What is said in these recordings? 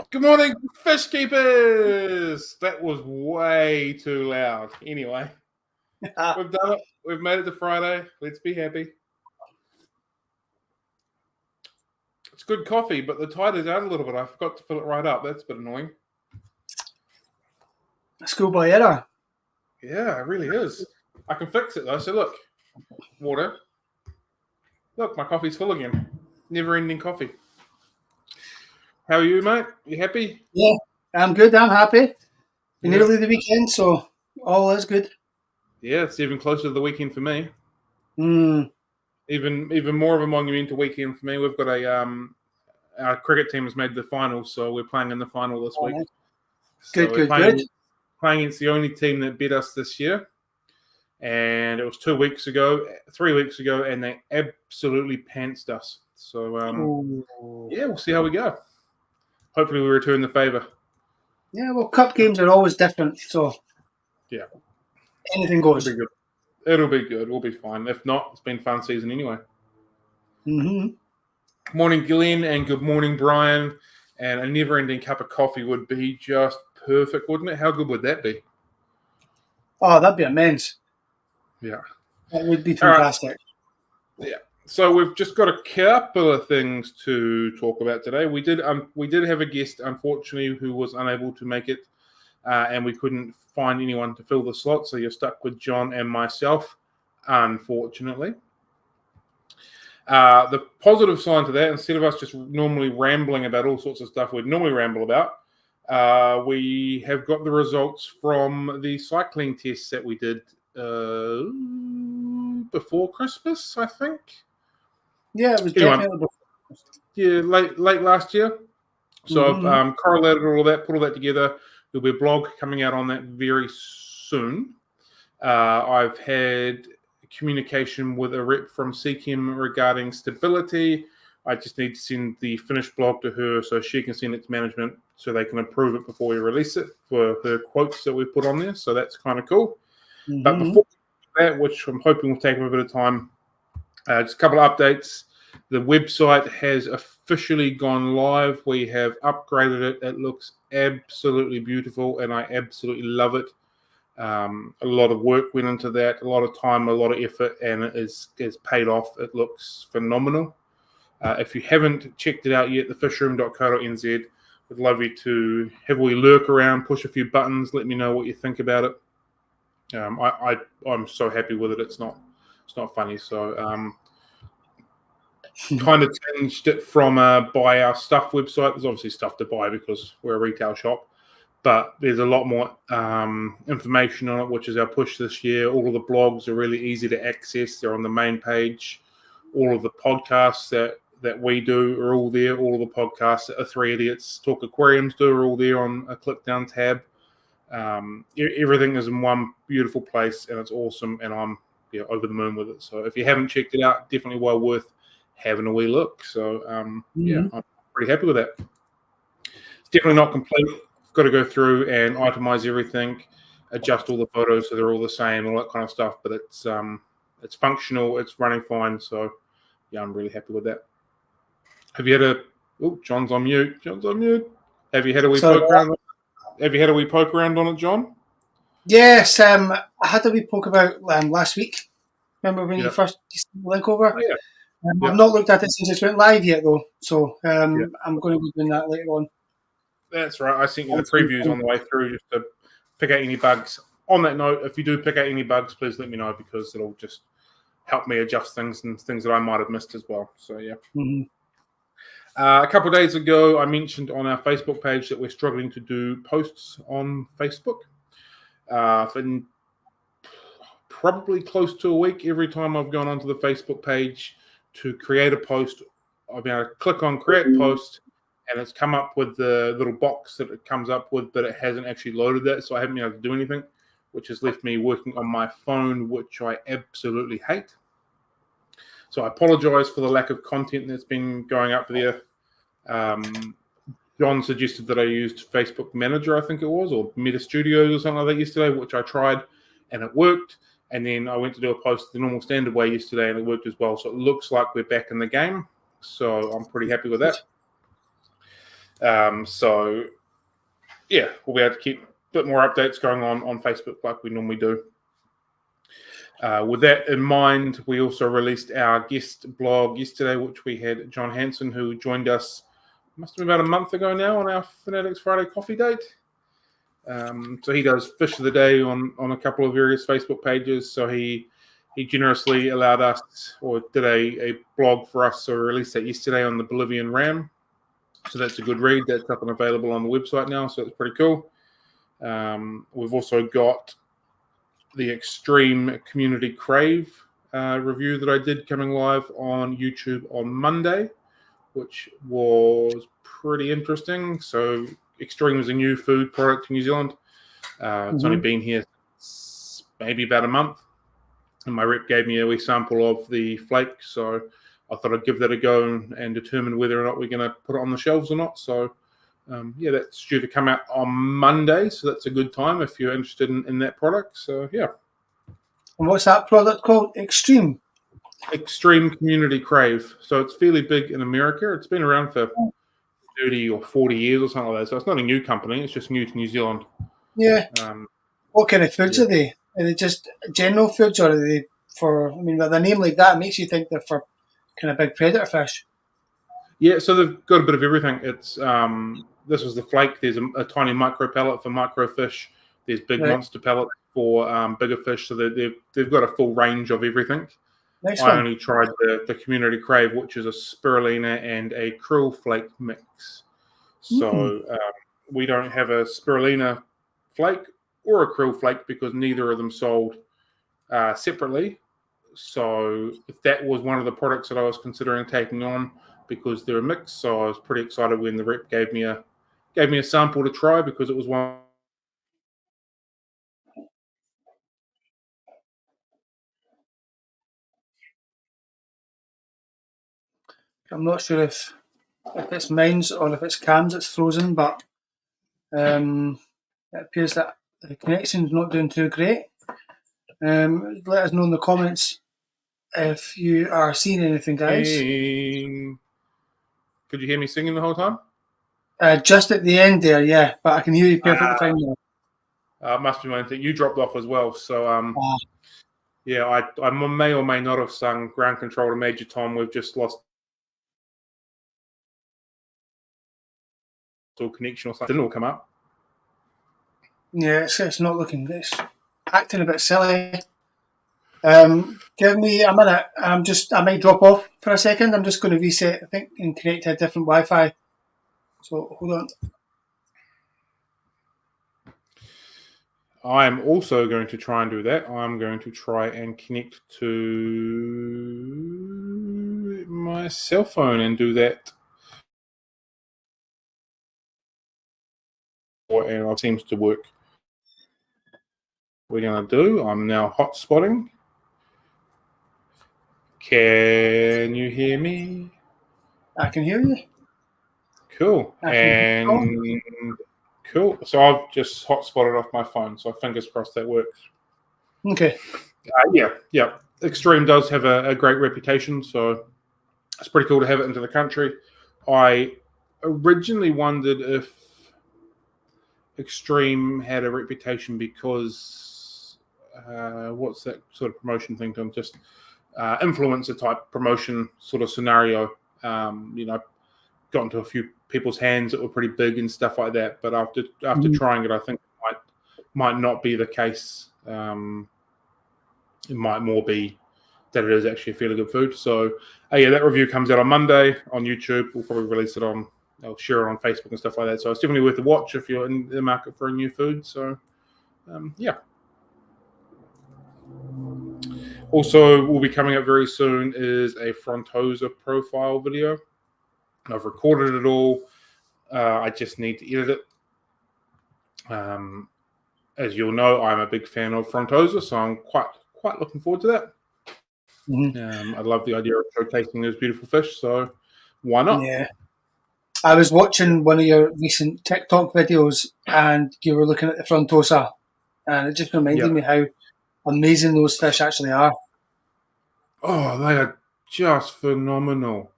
Good morning, fish keepers. That was way too loud. Anyway, we've done it. We've made it to Friday. Let's be happy. It's good coffee, but the tide is out a little bit. I forgot to fill it right up. That's a bit annoying. Schoolboy error. Yeah, it really is. I can fix it though. So look, water. Look, my coffee's full again. Never-ending coffee. How are you, mate? You happy? Yeah, I'm good. I'm happy. Nearly the weekend, so all is good. Yeah, it's even closer to the weekend for me. Mm. Even more of a monumental weekend for me. We've got our cricket team has made the final, so we're playing in the final this week. Good, So good, playing against the only team that beat us this year. And it was 3 weeks ago, and they absolutely pantsed us. So, yeah, we'll see how we go. Hopefully we return the favour. Yeah, well, cup games are always different, so yeah, anything goes. It'll be good. We'll be fine. If not, it's been a fun season anyway. Mm-hmm. Morning, Gillian, and good morning, Brian. And a never-ending cup of coffee would be just perfect, wouldn't it? How good would that be? Oh, that'd be immense. Yeah. That would be fantastic. Right. Yeah. So we've just got a couple of things to talk about today. We did have a guest, unfortunately, who was unable to make it, and we couldn't find anyone to fill the slot. So you're stuck with John and myself, unfortunately. The positive side to that, instead of us just normally rambling about all sorts of stuff we'd normally ramble about, we have got the results from the cycling tests that we did before Christmas, I think. Yeah, it was definitely before. Yeah, late last year. So I've correlated all of that, put all that together. There'll be a blog coming out on that very soon. I've had communication with a rep from CChem regarding stability. I just need to send the finished blog to her so she can send it to management so they can approve it before we release it for her quotes that we put on there. So that's kind of cool. Mm-hmm. But before that, which I'm hoping will take a bit of time, just a couple of updates. The website has officially gone live. We have upgraded it. It looks absolutely beautiful, and I absolutely love it. A lot of work went into that, a lot of time, a lot of effort, and it is paid off. It looks phenomenal. If you haven't checked it out yet, thefishroom.co.nz. Would love you to have a wee lurk around, push a few buttons, let me know what you think about it. I'm so happy with it. It's not funny. So kind of changed it from a buy our stuff website. There's obviously stuff to buy because we're a retail shop, but there's a lot more information on it, which is our push this year. All of the blogs are really easy to access. They're on the main page. All of the podcasts that we do are all there. All of the podcasts that Three Idiots Talk Aquariums do are all there on a click down tab. Everything is in one beautiful place, and it's awesome, and I'm over the moon with it. So if you haven't checked it out, definitely well worth having a wee look. So I'm pretty happy with that. It's definitely not complete. I've got to go through and itemize everything, adjust all the photos so they're all the same, all that kind of stuff. But it's functional, it's running fine. So yeah, I'm really happy with that. Have you had John's on mute. Have you had a wee poke around? Have you had a wee poke around on it, John? Yes, I had a wee poke about last week. Remember when you first link over? Oh, yeah. I've not looked at it since it went live yet, though. So I'm going to be doing that later on. That's right. I sent you the previews on the way through just to pick out any bugs. On that note, if you do pick out any bugs, please let me know because it'll just help me adjust things and things that I might have missed as well. So, yeah. Mm-hmm. A couple of days ago, I mentioned on our Facebook page that we're struggling to do posts on Facebook. For probably close to a week, every time I've gone onto the Facebook page to create a post, I've been able to click on create post, and it's come up with the little box that it comes up with, but it hasn't actually loaded that, so I haven't been able to do anything, which has left me working on my phone, which I absolutely hate. So I apologize for the lack of content that's been going up there. John suggested that I used Facebook Manager, I think it was, or Meta Studios or something like that yesterday, which I tried, and it worked. And then I went to do a post the normal standard way yesterday, and it worked as well. So it looks like we're back in the game. So I'm pretty happy with that. So, yeah, we'll be able to keep a bit more updates going on Facebook like we normally do. With that in mind, we also released our guest blog yesterday, which we had John Hanson, who joined us, must have been about a month ago now, on our Fanatics Friday coffee date. So he does Fish of the Day on a couple of various Facebook pages. So he generously allowed us, or did a blog for us, so we released that yesterday on the Bolivian ram. So that's a good read. That's up and available on the website now, so it's pretty cool. We've also got the Extreme Community Crave review that I did coming live on YouTube on Monday, which was pretty interesting. So Extreme is a new food product in New Zealand. It's only been here maybe about a month, and my rep gave me a wee sample of the flake, so I thought I'd give that a go and determine whether or not we're going to put it on the shelves or not. So that's due to come out on Monday, so that's a good time if you're interested in that product. So yeah. And what's that product called? Extreme Community Crave. So it's fairly big in America. It's been around for 30 or 40 years or something like that. So it's not a new company. It's just new to New Zealand. Yeah. What kind of foods are they? Are they just general foods, or are they for? I mean, with a name like that, it makes you think they're for kind of big predator fish. Yeah, so they've got a bit of everything. It's this was the flake. There's a tiny micro pellet for microfish. There's big monster pellets for bigger fish. So they've got a full range of everything. Nice I one. only tried the Community Crave, which is a spirulina and a krill flake mix. So we don't have a spirulina flake or a krill flake because neither of them sold separately. So if that was one of the products that I was considering taking on because they're a mix, so I was pretty excited when the rep gave me a sample to try because it was one. I'm not sure if it's mine's or if it's Cam's that's frozen, but it appears that the connection's not doing too great. Let us know in the comments if you are seeing anything, guys. Could you hear me singing the whole time? Just at the end there, yeah, but I can hear you perfectly fine now. It must be my thing. You dropped off as well, so yeah, I may or may not have sung Ground Control to Major Tom. We've just lost all connection or something. Didn't all come up. Yeah, it's not looking. It's acting a bit silly. Give me a minute. I might drop off for a second. I'm just going to reset, I think, and connect to a different Wi-Fi. So hold on. I'm also going to try and do that. I'm going to try and connect to my cell phone and do that. And it seems to work. We're going to do. I'm now hotspotting. Can you hear me? I can hear you. Cool. And cool. So I've just hotspotted off my phone. So fingers crossed that works. Okay. Yeah. Extreme does have a great reputation, so it's pretty cool to have it into the country. I originally wondered if Extreme had a reputation because what's that sort of promotion thing to them? Just influencer type promotion sort of scenario. Got into a few people's hands that were pretty big and stuff like that. But after trying it, I think it might not be the case. It might more be that it is actually a fairly good food. So that review comes out on Monday on YouTube. We'll probably release it I'll share it on Facebook and stuff like that. So it's definitely worth a watch if you're in the market for a new food. So Also, will be coming up very soon is a Frontosa profile video. I've recorded it all. I just need to edit it. As you'll know, I'm a big fan of Frontosa, so I'm quite looking forward to that. I love the idea of showcasing those beautiful fish, so why not? Yeah. I was watching one of your recent TikTok videos, and you were looking at the Frontosa, and it just reminded me how amazing those fish actually are. Oh, they are just phenomenal.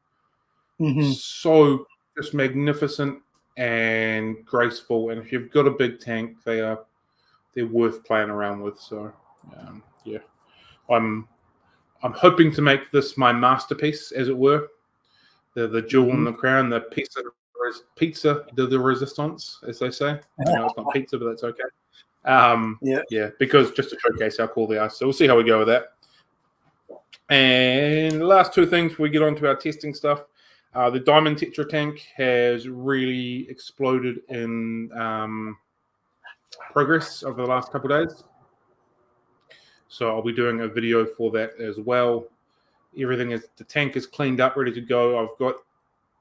So just magnificent and graceful. And if you've got a big tank, they're worth playing around with. So yeah, I'm hoping to make this my masterpiece, as it were. The jewel in the crown, the pizza de the resistance, as they say. I know it's not pizza, but that's okay. Yeah, because just to showcase how cool they are. So we'll see how we go with that. And the last two things before we get on to our testing stuff. The Diamond Tetra tank has really exploded in progress over the last couple of days. So I'll be doing a video for that as well. The tank is cleaned up, ready to go. I've got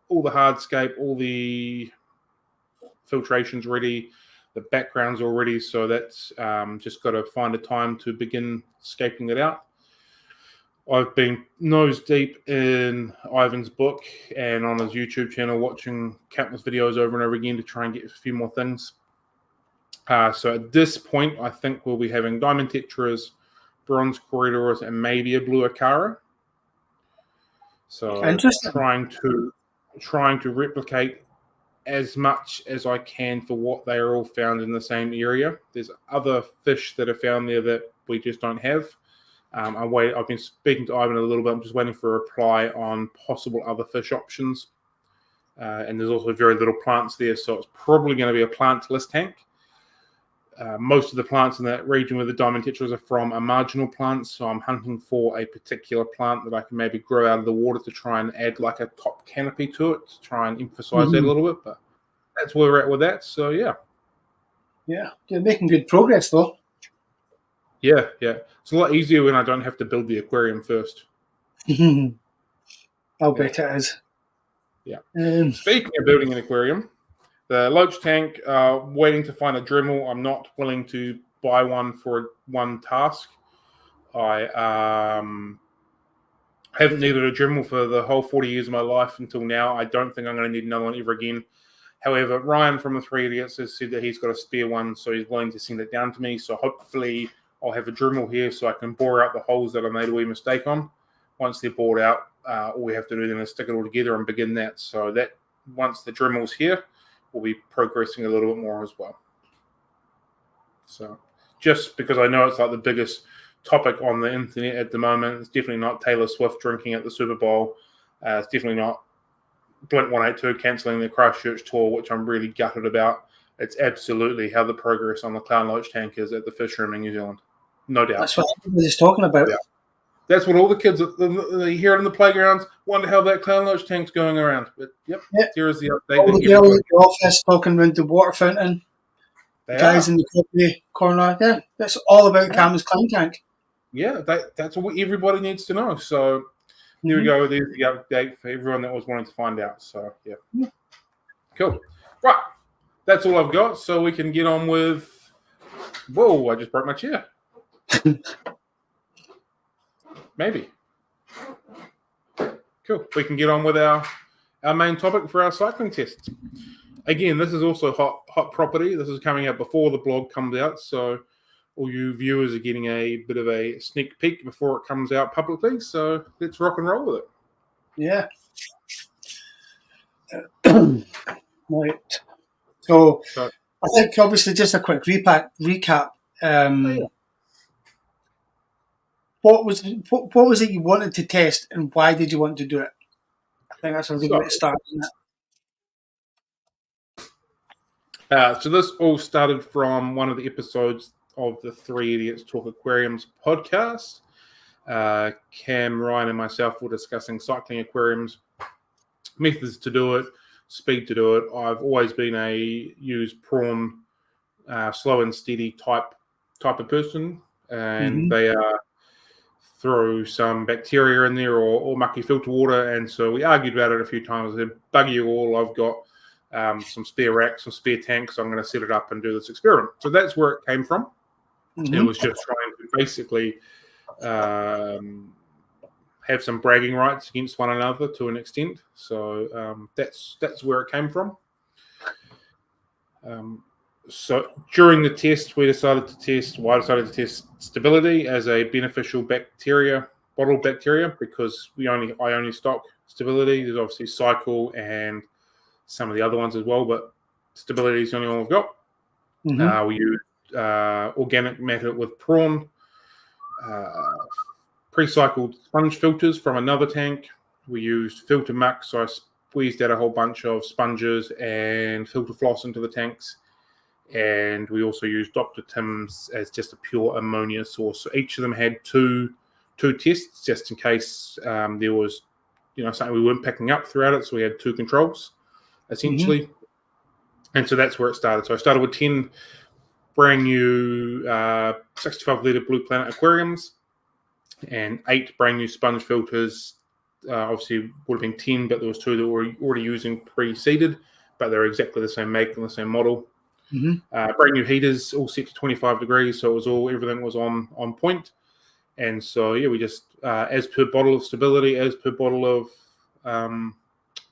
all the hardscape, all the filtrations ready, the backgrounds all ready. So that's just got to find a time to begin scaping it out. I've been nose deep in Ivan's book and on his YouTube channel, watching countless videos over and over again to try and get a few more things. So at this point, I think we'll be having Diamond Tetras, Bronze Corridors, and maybe a Blue Akara. So trying to replicate as much as I can for what they are all found in the same area. There's other fish that are found there that we just don't have. I've been speaking to Ivan a little bit. I'm just waiting for a reply on possible other fish options. And there's also very little plants there, so it's probably going to be a plant-less tank. Most of the plants in that region with the Diamond Tetras are from a marginal plant, so I'm hunting for a particular plant that I can maybe grow out of the water to try and add like a top canopy to it, to try and emphasize that a little bit. But that's where we're at with that, so yeah. Yeah, you're making good progress, though. Yeah. It's a lot easier when I don't have to build the aquarium first. I'll bet it is. Yeah. Speaking of building an aquarium, the Loach tank, waiting to find a Dremel. I'm not willing to buy one for one task. I haven't needed a Dremel for the whole 40 years of my life until now. I don't think I'm going to need another one ever again. However, Ryan from the 3 Idiots has said that he's got a spare one, so he's willing to send it down to me. So hopefully I'll have a Dremel here so I can bore out the holes that I made a wee mistake on. Once they're bored out, all we have to do then is stick it all together and begin that. So that once the Dremel's here, we'll be progressing a little bit more as well. So just because I know it's like the biggest topic on the internet at the moment, it's definitely not Taylor Swift drinking at the Super Bowl. It's definitely not Blink 182 cancelling their Christchurch tour, which I'm really gutted about. It's absolutely how the progress on the Clown Loach tank is at the fish room in New Zealand. No doubt. That's what everybody's talking about. Yeah. That's what all the kids they hear it in the playgrounds. Wonder how that Clown Loach tank's going around. But yep. Here's the update. All the girls in the office talking around the water fountain. Guys in the coffee corner. Yeah, that's all about Cam's clown tank. Yeah, that's what everybody needs to know. So here we go. There's the update for everyone that was wanting to find out. So yeah. Cool. Right. That's all I've got. So we can get on with. Whoa! I just broke my chair. Maybe. Cool. We can get on with our main topic for our cycling tests. Again, this is also hot property. This is coming out before the blog comes out, so all you viewers are getting a bit of a sneak peek before it comes out publicly. So let's rock and roll with it. Yeah. Right. So I think obviously just a quick recap. What was it you wanted to test, and why did you want to do it? I think that's a good way to start, isn't it? So this all started from one of the episodes of the 3 Idiots Talk Aquariums podcast. Cam, Ryan, and myself were discussing cycling aquariums, methods to do it, speed to do it. I've always been a use prawn, slow and steady type of person, and they are throw some bacteria in there or mucky filter water. And so we argued about it a few times. I said, bugger you all, I've got some spare racks, some spare tanks. I'm going to set it up and do this experiment. So that's where it came from. It was just trying to basically have some bragging rights against one another to an extent. So that's where it came from. So during the test, I decided to test stability as a beneficial bottle bacteria, because I only stock stability. There's obviously cycle and some of the other ones as well, but stability is the only one we've got. We use organic matter with prawn, pre-cycled sponge filters from another tank. We used filter muck, so I squeezed out a whole bunch of sponges and filter floss into the tanks. And we also used Dr. Tim's as just a pure ammonia source. So each of them had two tests, just in case there was, something we weren't picking up throughout it. So we had two controls, essentially. And so that's where it started. So I started with 10 brand new 65-litre Blue Planet aquariums and 8 brand new sponge filters. Obviously, would have been 10, but there was 2 that were already using pre-seeded, but they're exactly the same make and the same model. Brand new heaters, all set to 25 degrees, so everything was on point. And so we just as per bottle of stability, as per bottle of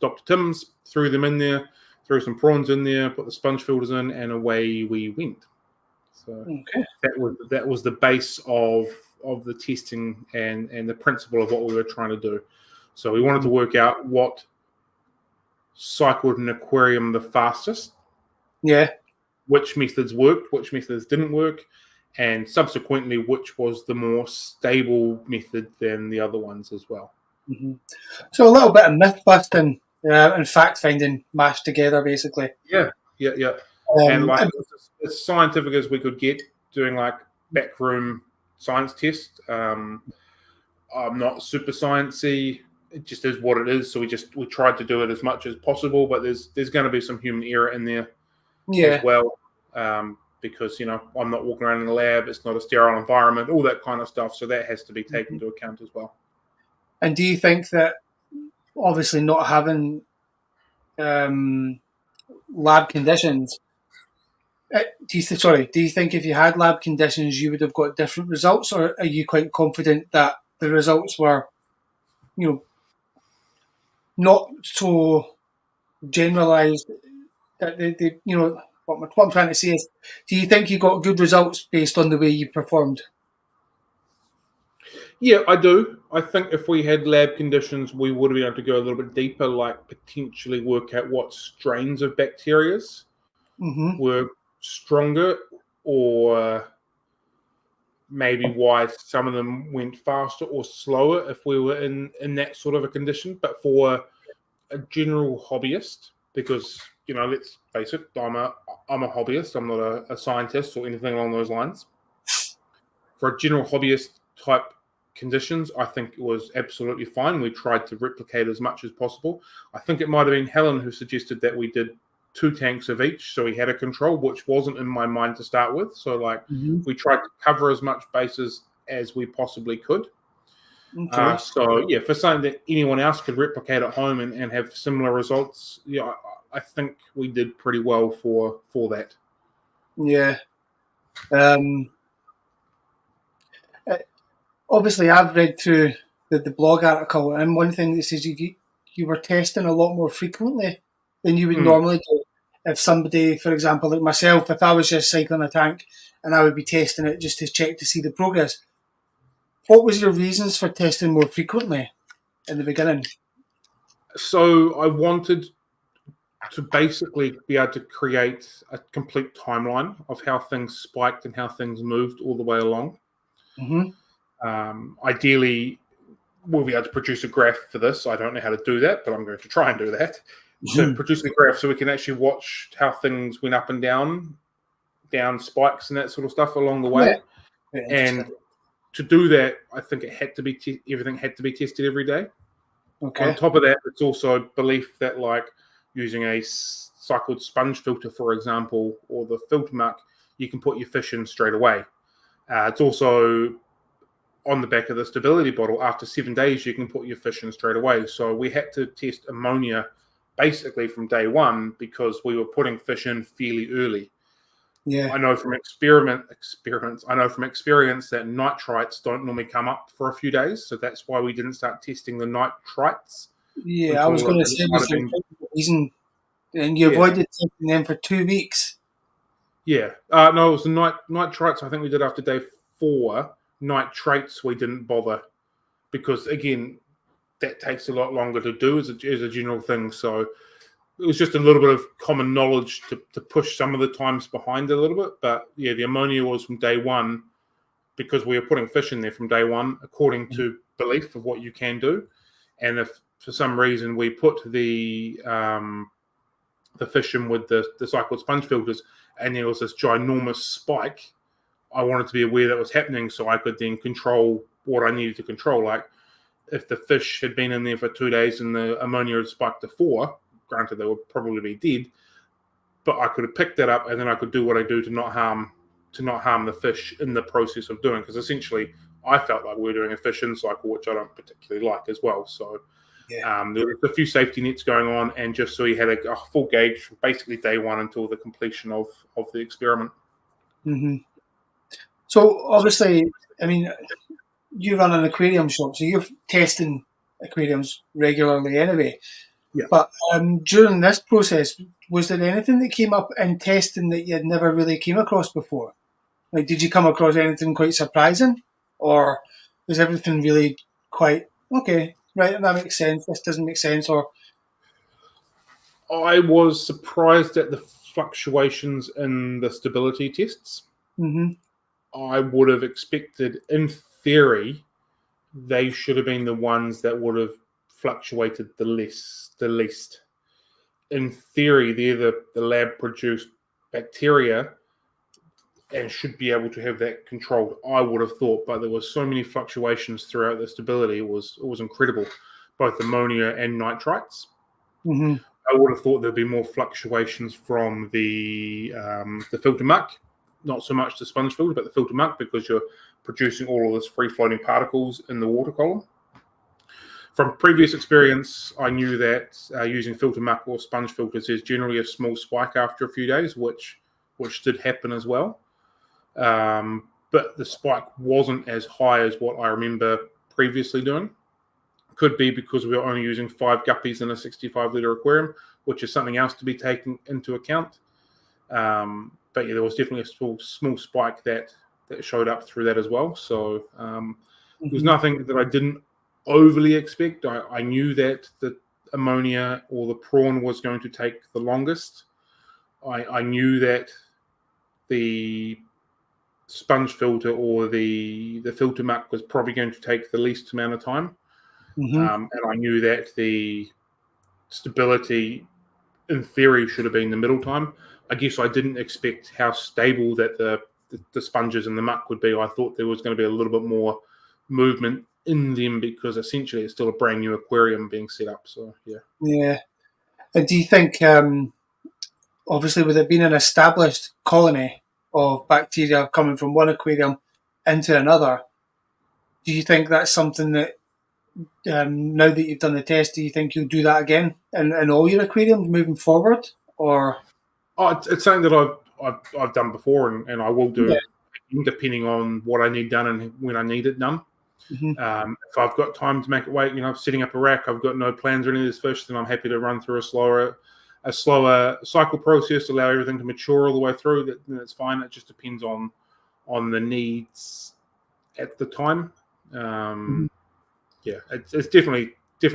Dr. Tim's, threw them in there, threw some prawns in there, put the sponge filters in, and away we went. So that was the base of the testing and the principle of what we were trying to do. So we wanted to work out what cycled an aquarium the fastest. Yeah. Which methods worked, which methods didn't work, and subsequently which was the more stable method than the other ones as well. So a little bit of myth busting and fact finding mashed together, basically. Yeah. And like as scientific as we could get, doing like backroom science tests. I'm not super sciencey. It just is what it is. So we tried to do it as much as possible, but there's going to be some human error in there as well. Because I'm not walking around in a lab. It's not a sterile environment. All that kind of stuff. So that has to be taken into account as well. And do you think that obviously not having lab conditions? Do you think if you had lab conditions, you would have got different results, or are you quite confident that the results were, not so generalised that they what I'm trying to say is, do you think you got good results based on the way you performed? Yeah, I do. I think if we had lab conditions, we would have been able to go a little bit deeper, like potentially work out what strains of bacteria were stronger, or maybe why some of them went faster or slower if we were in that sort of a condition. But for a general hobbyist, because let's face it, I'm a hobbyist. I'm not a scientist or anything along those lines. For a general hobbyist type conditions, I think it was absolutely fine. We tried to replicate as much as possible. I think it might have been Helen who suggested that we did 2 tanks of each, so we had a control, which wasn't in my mind to start with. So we tried to cover as much bases as we possibly could. So for something that anyone else could replicate at home and have similar results, I think we did pretty well for that. Yeah. Obviously, I've read through the blog article, and one thing that says you were testing a lot more frequently than you would normally do. If somebody, for example, like myself, if I was just cycling a tank and I would be testing it just to check to see the progress, what was your reasons for testing more frequently in the beginning? So I wanted to basically be able to create a complete timeline of how things spiked and how things moved all the way along. Ideally, we'll be able to produce a graph for this. I don't know how to do that, but I'm going to try and do that. So producing a graph so we can actually watch how things went up and down spikes and that sort of stuff along the way. And to do that, I think it had to be everything had to be tested every day. On top of that, it's also belief that using a cycled sponge filter, for example, or the filter muck, you can put your fish in straight away. It's also on the back of the stability bottle. After 7 days, you can put your fish in straight away. So we had to test ammonia basically from day one because we were putting fish in fairly early. Yeah, I know from experience that nitrites don't normally come up for a few days, so that's why we didn't start testing the nitrites. Yeah, I was going to say the reason, and you avoided testing them for 2 weeks. Yeah, no, it was the nitrites. I think we did after day 4. Nitrates we didn't bother because again, that takes a lot longer to do as a general thing. So it was just a little bit of common knowledge to push some of the times behind a little bit. But yeah, the ammonia was from day one, because we were putting fish in there from day one, according to belief of what you can do. And if for some reason we put the fish in with the cycled sponge filters, and there was this ginormous spike, I wanted to be aware that was happening so I could then control what I needed to control. Like if the fish had been in there for 2 days and the ammonia had spiked to 4, granted they would probably be dead, but I could have picked that up and then I could do what I do to not harm the fish in the process of doing. Because essentially, I felt like we were doing a fish in cycle, which I don't particularly like as well. So there were a few safety nets going on, and just so he had a full gauge from basically day one until the completion of the experiment. Mm-hmm. So obviously, I mean, you run an aquarium shop, so you're testing aquariums regularly anyway. Yeah. But during this process, was there anything that came up in testing that you had never really came across before? Like, did you come across anything quite surprising, or was everything really quite okay? Right, that makes sense. This doesn't make sense, or I was surprised at the fluctuations in the stability tests. mm-hmm. I would have expected, in theory, they should have been the ones that would have fluctuated the least. In theory, they're the lab-produced bacteria and should be able to have that controlled, I would have thought. But there were so many fluctuations throughout the stability. It was incredible, both ammonia and nitrites. Mm-hmm. I would have thought there'd be more fluctuations from the filter muck, not so much the sponge filter, but the filter muck, because you're producing all of this free-floating particles in the water column. From previous experience, I knew that using filter muck or sponge filters, there's generally a small spike after a few days, which did happen as well. But the spike wasn't as high as what I remember previously doing. Could be because we were only using 5 guppies in a 65-litre aquarium, which is something else to be taken into account. But yeah, there was definitely a small spike that showed up through that as well. So there was nothing that I didn't overly expect. I knew that the ammonia or the prawn was going to take the longest. I knew that the sponge filter or the filter muck was probably going to take the least amount of time. And I knew that the stability, in theory, should have been the middle time. I guess I didn't expect how stable that the sponges and the muck would be. I thought there was going to be a little bit more movement in them because essentially it's still a brand new aquarium being set up. So, yeah. Yeah. And do you think, obviously, with it being an established colony of bacteria coming from one aquarium into another, do you think that's something that now that you've done the test, do you think you'll do that again in all your aquariums moving forward? Or it's something that I've done before, and I will do, depending on what I need done and when I need it done. If I've got time to make it wait, setting up a rack, I've got no plans or any of this fish, then I'm happy to run through a slower cycle process, allow everything to mature all the way through. Then it's fine. It just depends on the needs at the time. Yeah, it's definitely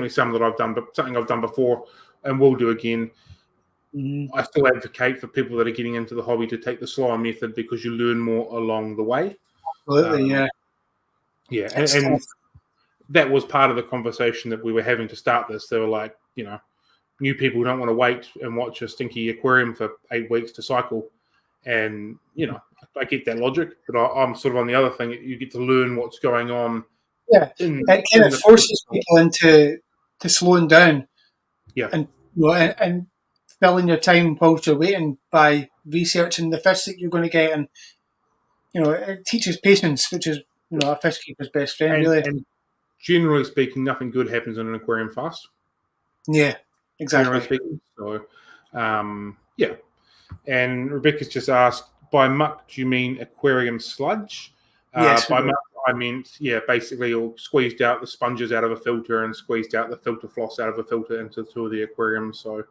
something that I've done, but something I've done before and will do again. I still advocate for people that are getting into the hobby to take the slower method because you learn more along the way. Absolutely, yeah. Yeah, and that was part of the conversation that we were having to start this. They were like, new people don't want to wait and watch a stinky aquarium for 8 weeks to cycle. And, I get that logic, but I'm sort of on the other thing. You get to learn what's going on. Yeah, it kind of forces people into slowing down. Yeah. And filling your time whilst you're waiting by researching the fish that you're going to get. And, it teaches patience, which is, a fish keeper's best friend, really. And generally speaking, nothing good happens in an aquarium fast. Yeah, exactly. Generally speaking. So, yeah. And Rebecca's just asked, by muck, do you mean aquarium sludge? Yes. By muck, I meant, basically all squeezed out the sponges out of a filter and squeezed out the filter floss out of a filter into two of the aquariums. So,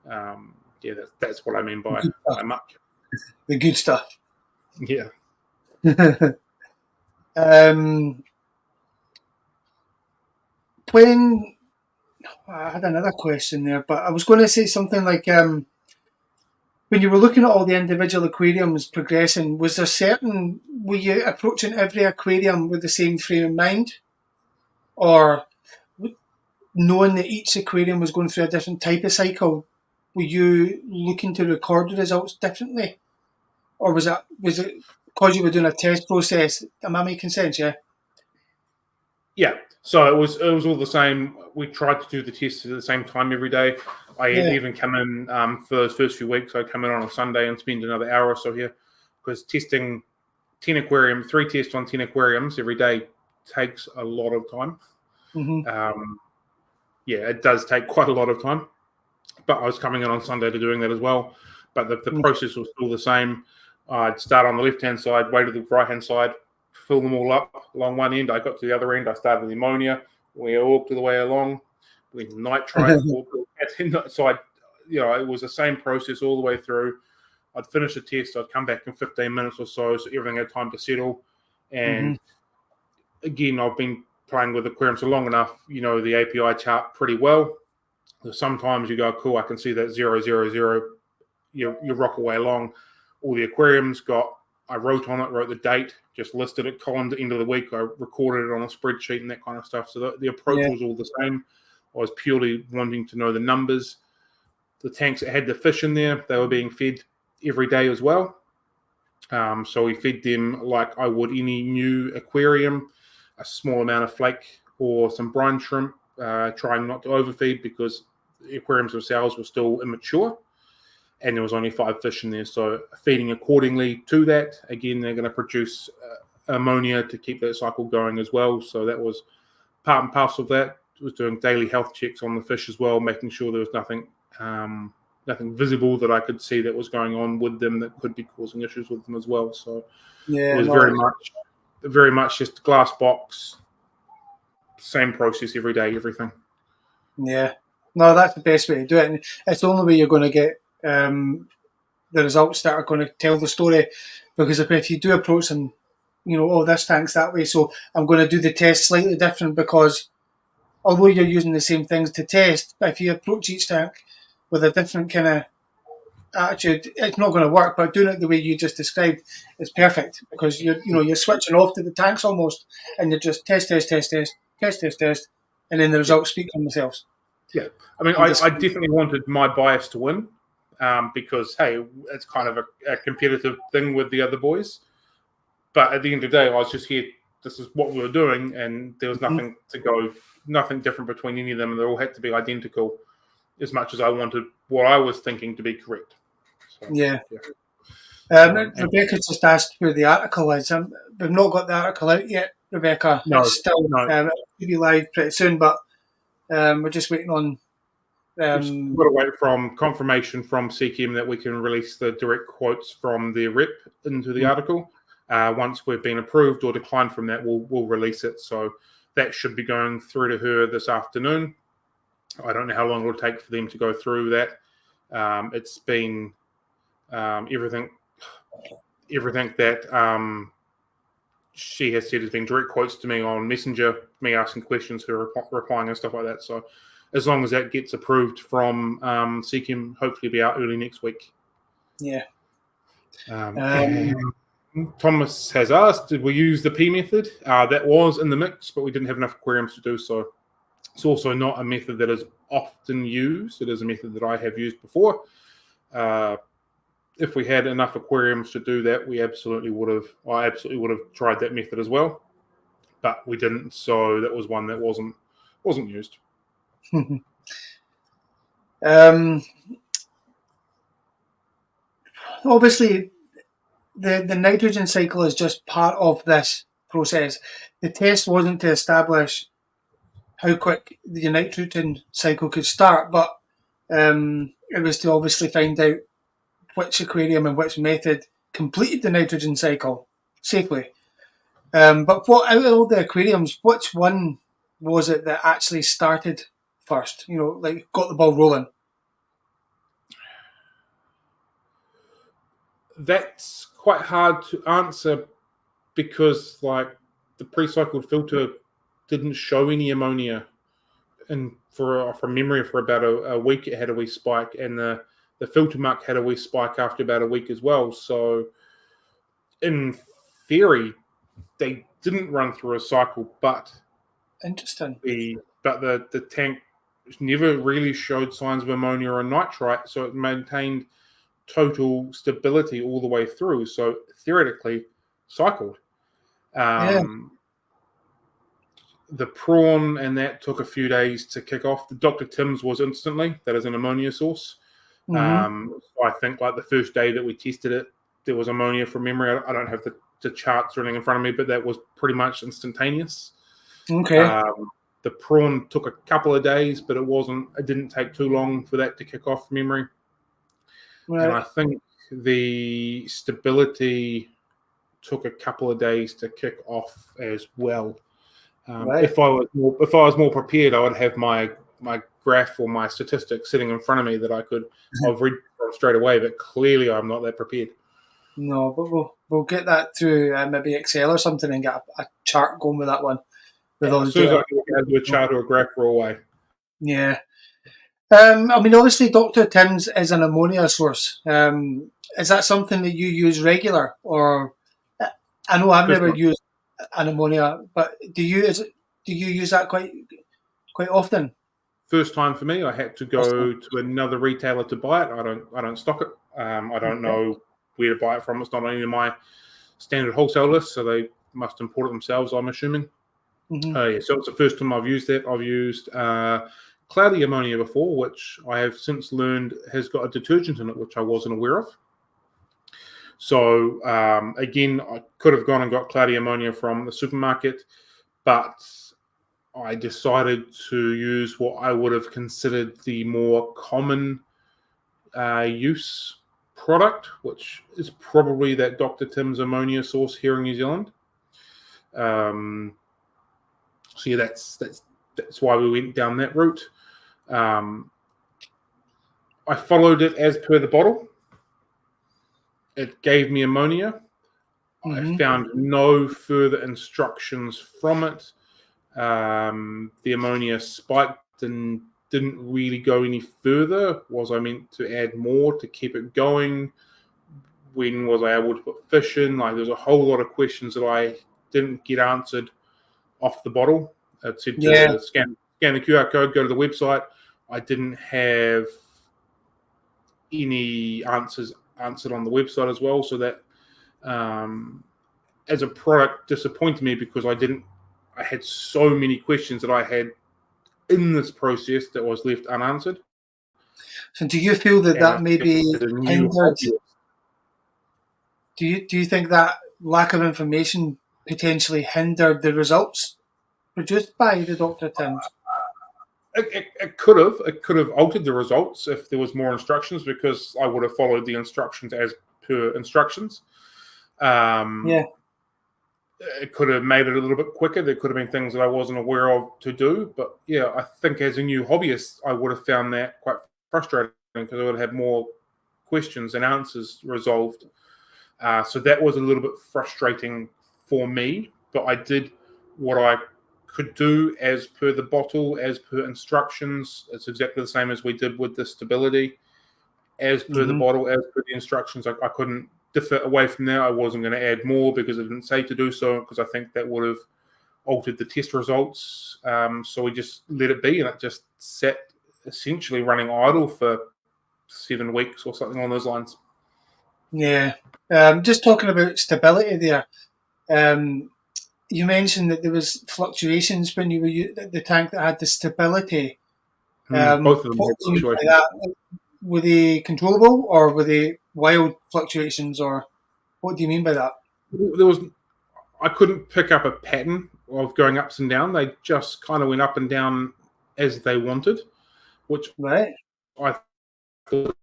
that's what I mean by muck. The good stuff. Yeah. When I had another question there, but I was going to say something like, when you were looking at all the individual aquariums progressing, were you approaching every aquarium with the same frame in mind? Or knowing that each aquarium was going through a different type of cycle, were you looking to record the results differently? Or was it because you were doing a test process? Am I making sense? Yeah. Yeah. So it was all the same. We tried to do the tests at the same time every day. I Yeah. even come in for those first few weeks. I'd come in on a Sunday and spend another hour or so here, because testing 3 tests on 10 aquariums every day takes a lot of time. Mm-hmm. Yeah, it does take quite a lot of time. But I was coming in on Sunday to doing that as well. But the process was still the same. I'd start on the left-hand side, wait to the right-hand side, fill them all up along one end. I got to the other end. I started with ammonia. We walked the way along with nitrite. So it was the same process all the way through. I'd finish the test. I'd come back in 15 minutes or so everything had time to settle. And again, I've been playing with aquariums for long enough. The API chart pretty well. So sometimes you go, cool, I can see that 000. You rock away along. All the aquariums I wrote on it, wrote the date, just listed it, columned at the end of the week. I recorded it on a spreadsheet and that kind of stuff. So the approach was all the same. I was purely wanting to know the numbers. The tanks that had the fish in there, they were being fed every day as well. So we fed them like I would any new aquarium, a small amount of flake or some brine shrimp, trying not to overfeed because the aquariums themselves were still immature and there was only 5 fish in there. So feeding accordingly to that. Again, they're going to produce ammonia to keep that cycle going as well. So that was part and parcel of that. I was doing daily health checks on the fish as well, making sure there was nothing visible that I could see that was going on with them that could be causing issues with them as well. So it was very much just glass box, same process every day, everything. Yeah. No, that's the best way to do it. And it's the only way you're going to get the results that are going to tell the story. Because if you do approach them, this tank's that way, so I'm going to do the test slightly different, because although you're using the same things to test, if you approach each tank with a different kind of attitude, it's not going to work. But doing it the way you just described is perfect, because you're switching off to the tanks almost, and you're just test, and then the results speak for themselves. Yeah, I mean, I definitely wanted my bias to win, because hey, it's kind of a competitive thing with the other boys. But at the end of the day, I was just here. This is what we were doing, and there was nothing different between any of them. They all had to be identical, as much as I wanted what I was thinking to be correct. So, yeah. Rebecca just asked where the article is. We've not got the article out yet, Rebecca. No, it's still it'll be live pretty soon, but we're just waiting on. We've got to wait from confirmation from CKM that we can release the direct quotes from the rep into the article. Once we've been approved or declined from that, we'll release it. So that should be going through to her this afternoon. I don't know how long it'll take for them to go through that. It's been everything that she has said has been direct quotes to me on Messenger, me asking questions, her replying and stuff like that. So as long as that gets approved from CKM, hopefully it'll be out early next week. Yeah. Thomas has asked, did we use the P method? That was in the mix, but we didn't have enough aquariums to do so. It's also not a method that is often used. It is a method that I have used before. If we had enough aquariums to do that, I absolutely would have tried that method as well. But we didn't, so that was one that wasn't used. Obviously, the nitrogen cycle is just part of this process. The test wasn't to establish how quick the nitrogen cycle could start, but it was to obviously find out which aquarium and which method completed the nitrogen cycle safely. But out of all the aquariums, which one was it that actually started first? Got the ball rolling. That's quite hard to answer because, the pre-cycled filter didn't show any ammonia from memory, for about a week, it had a wee spike, and the filter muck had a wee spike after about a week as well. So, in theory, they didn't run through a cycle, but Interesting. the tank never really showed signs of ammonia or nitrite, so it maintained total stability all the way through. So theoretically, cycled. Yeah. The prawn and that took a few days to kick off. The Dr. Tim's was instantly. That is an ammonia source. Mm-hmm. I think like the first day that we tested it, there was ammonia from memory. I don't have the charts or anything in front of me, but that was pretty much instantaneous. Okay. The prawn took a couple of days, but it didn't take too long for that to kick off from memory. Right. And I think the stability took a couple of days to kick off as well. Right. If I was more prepared, I would have my graph or my statistics sitting in front of me that I've read from straight away. But clearly, I'm not that prepared. No, but we'll get that through maybe Excel or something and get a chart going with that one. With all As the soon as data. I can do a chart or a graph, we're away. Yeah. I mean, obviously, Dr. Tim's is an ammonia source. Is that something that you use regular, or I know I've never used an ammonia, but do you use that quite often? First time for me, I had to go to another retailer to buy it. I don't stock it. I don't know where to buy it from. It's not on any of my standard wholesale lists, so they must import it themselves, I'm assuming. Mm-hmm. So it's the first time I've used that. I've used cloudy ammonia before, which I have since learned has got a detergent in it, which I wasn't aware of. So again, I could have gone and got cloudy ammonia from the supermarket, but I decided to use what I would have considered the more common use product, which is probably that Dr. Tim's ammonia source here in New Zealand. So yeah, that's why we went down that route. I followed it as per the bottle. It gave me ammonia. Mm-hmm. I found no further instructions from it. The ammonia spiked and didn't really go any further. Was I meant to add more to keep it going? When was I able to put fish in? Like, there's a whole lot of questions that I didn't get answered off the bottle. It said to scan the QR code, go to the website. I didn't have any answers answered on the website as well. So that, as a product, disappointed me because I had so many questions that I had in this process that was left unanswered. So, do you feel that maybe hindered? Do you think that lack of information potentially hindered the results produced by the Dr. Tim's? It could have altered the results if there was more instructions, because I would have followed the instructions as per instructions. It could have made it a little bit quicker. There could have been things that I wasn't aware of to do. But yeah, I think as a new hobbyist, I would have found that quite frustrating because I would have had more questions and answers resolved. So that was a little bit frustrating for me. But I did what I could do as per the bottle, as per instructions. It's exactly the same as we did with the stability. As per the bottle, as per the instructions, I couldn't differ away from there. I wasn't going to add more because it didn't say to do so, because I think that would have altered the test results. So we just let it be, and it just sat essentially running idle for 7 weeks or something on those lines. Yeah. Just talking about stability there. You mentioned that there was fluctuations when you were the tank that had the stability. Both of them had fluctuations. Were they controllable, or were they wild fluctuations, or what do you mean by that? I couldn't pick up a pattern of going ups and down. They just kind of went up and down as they wanted, which I thought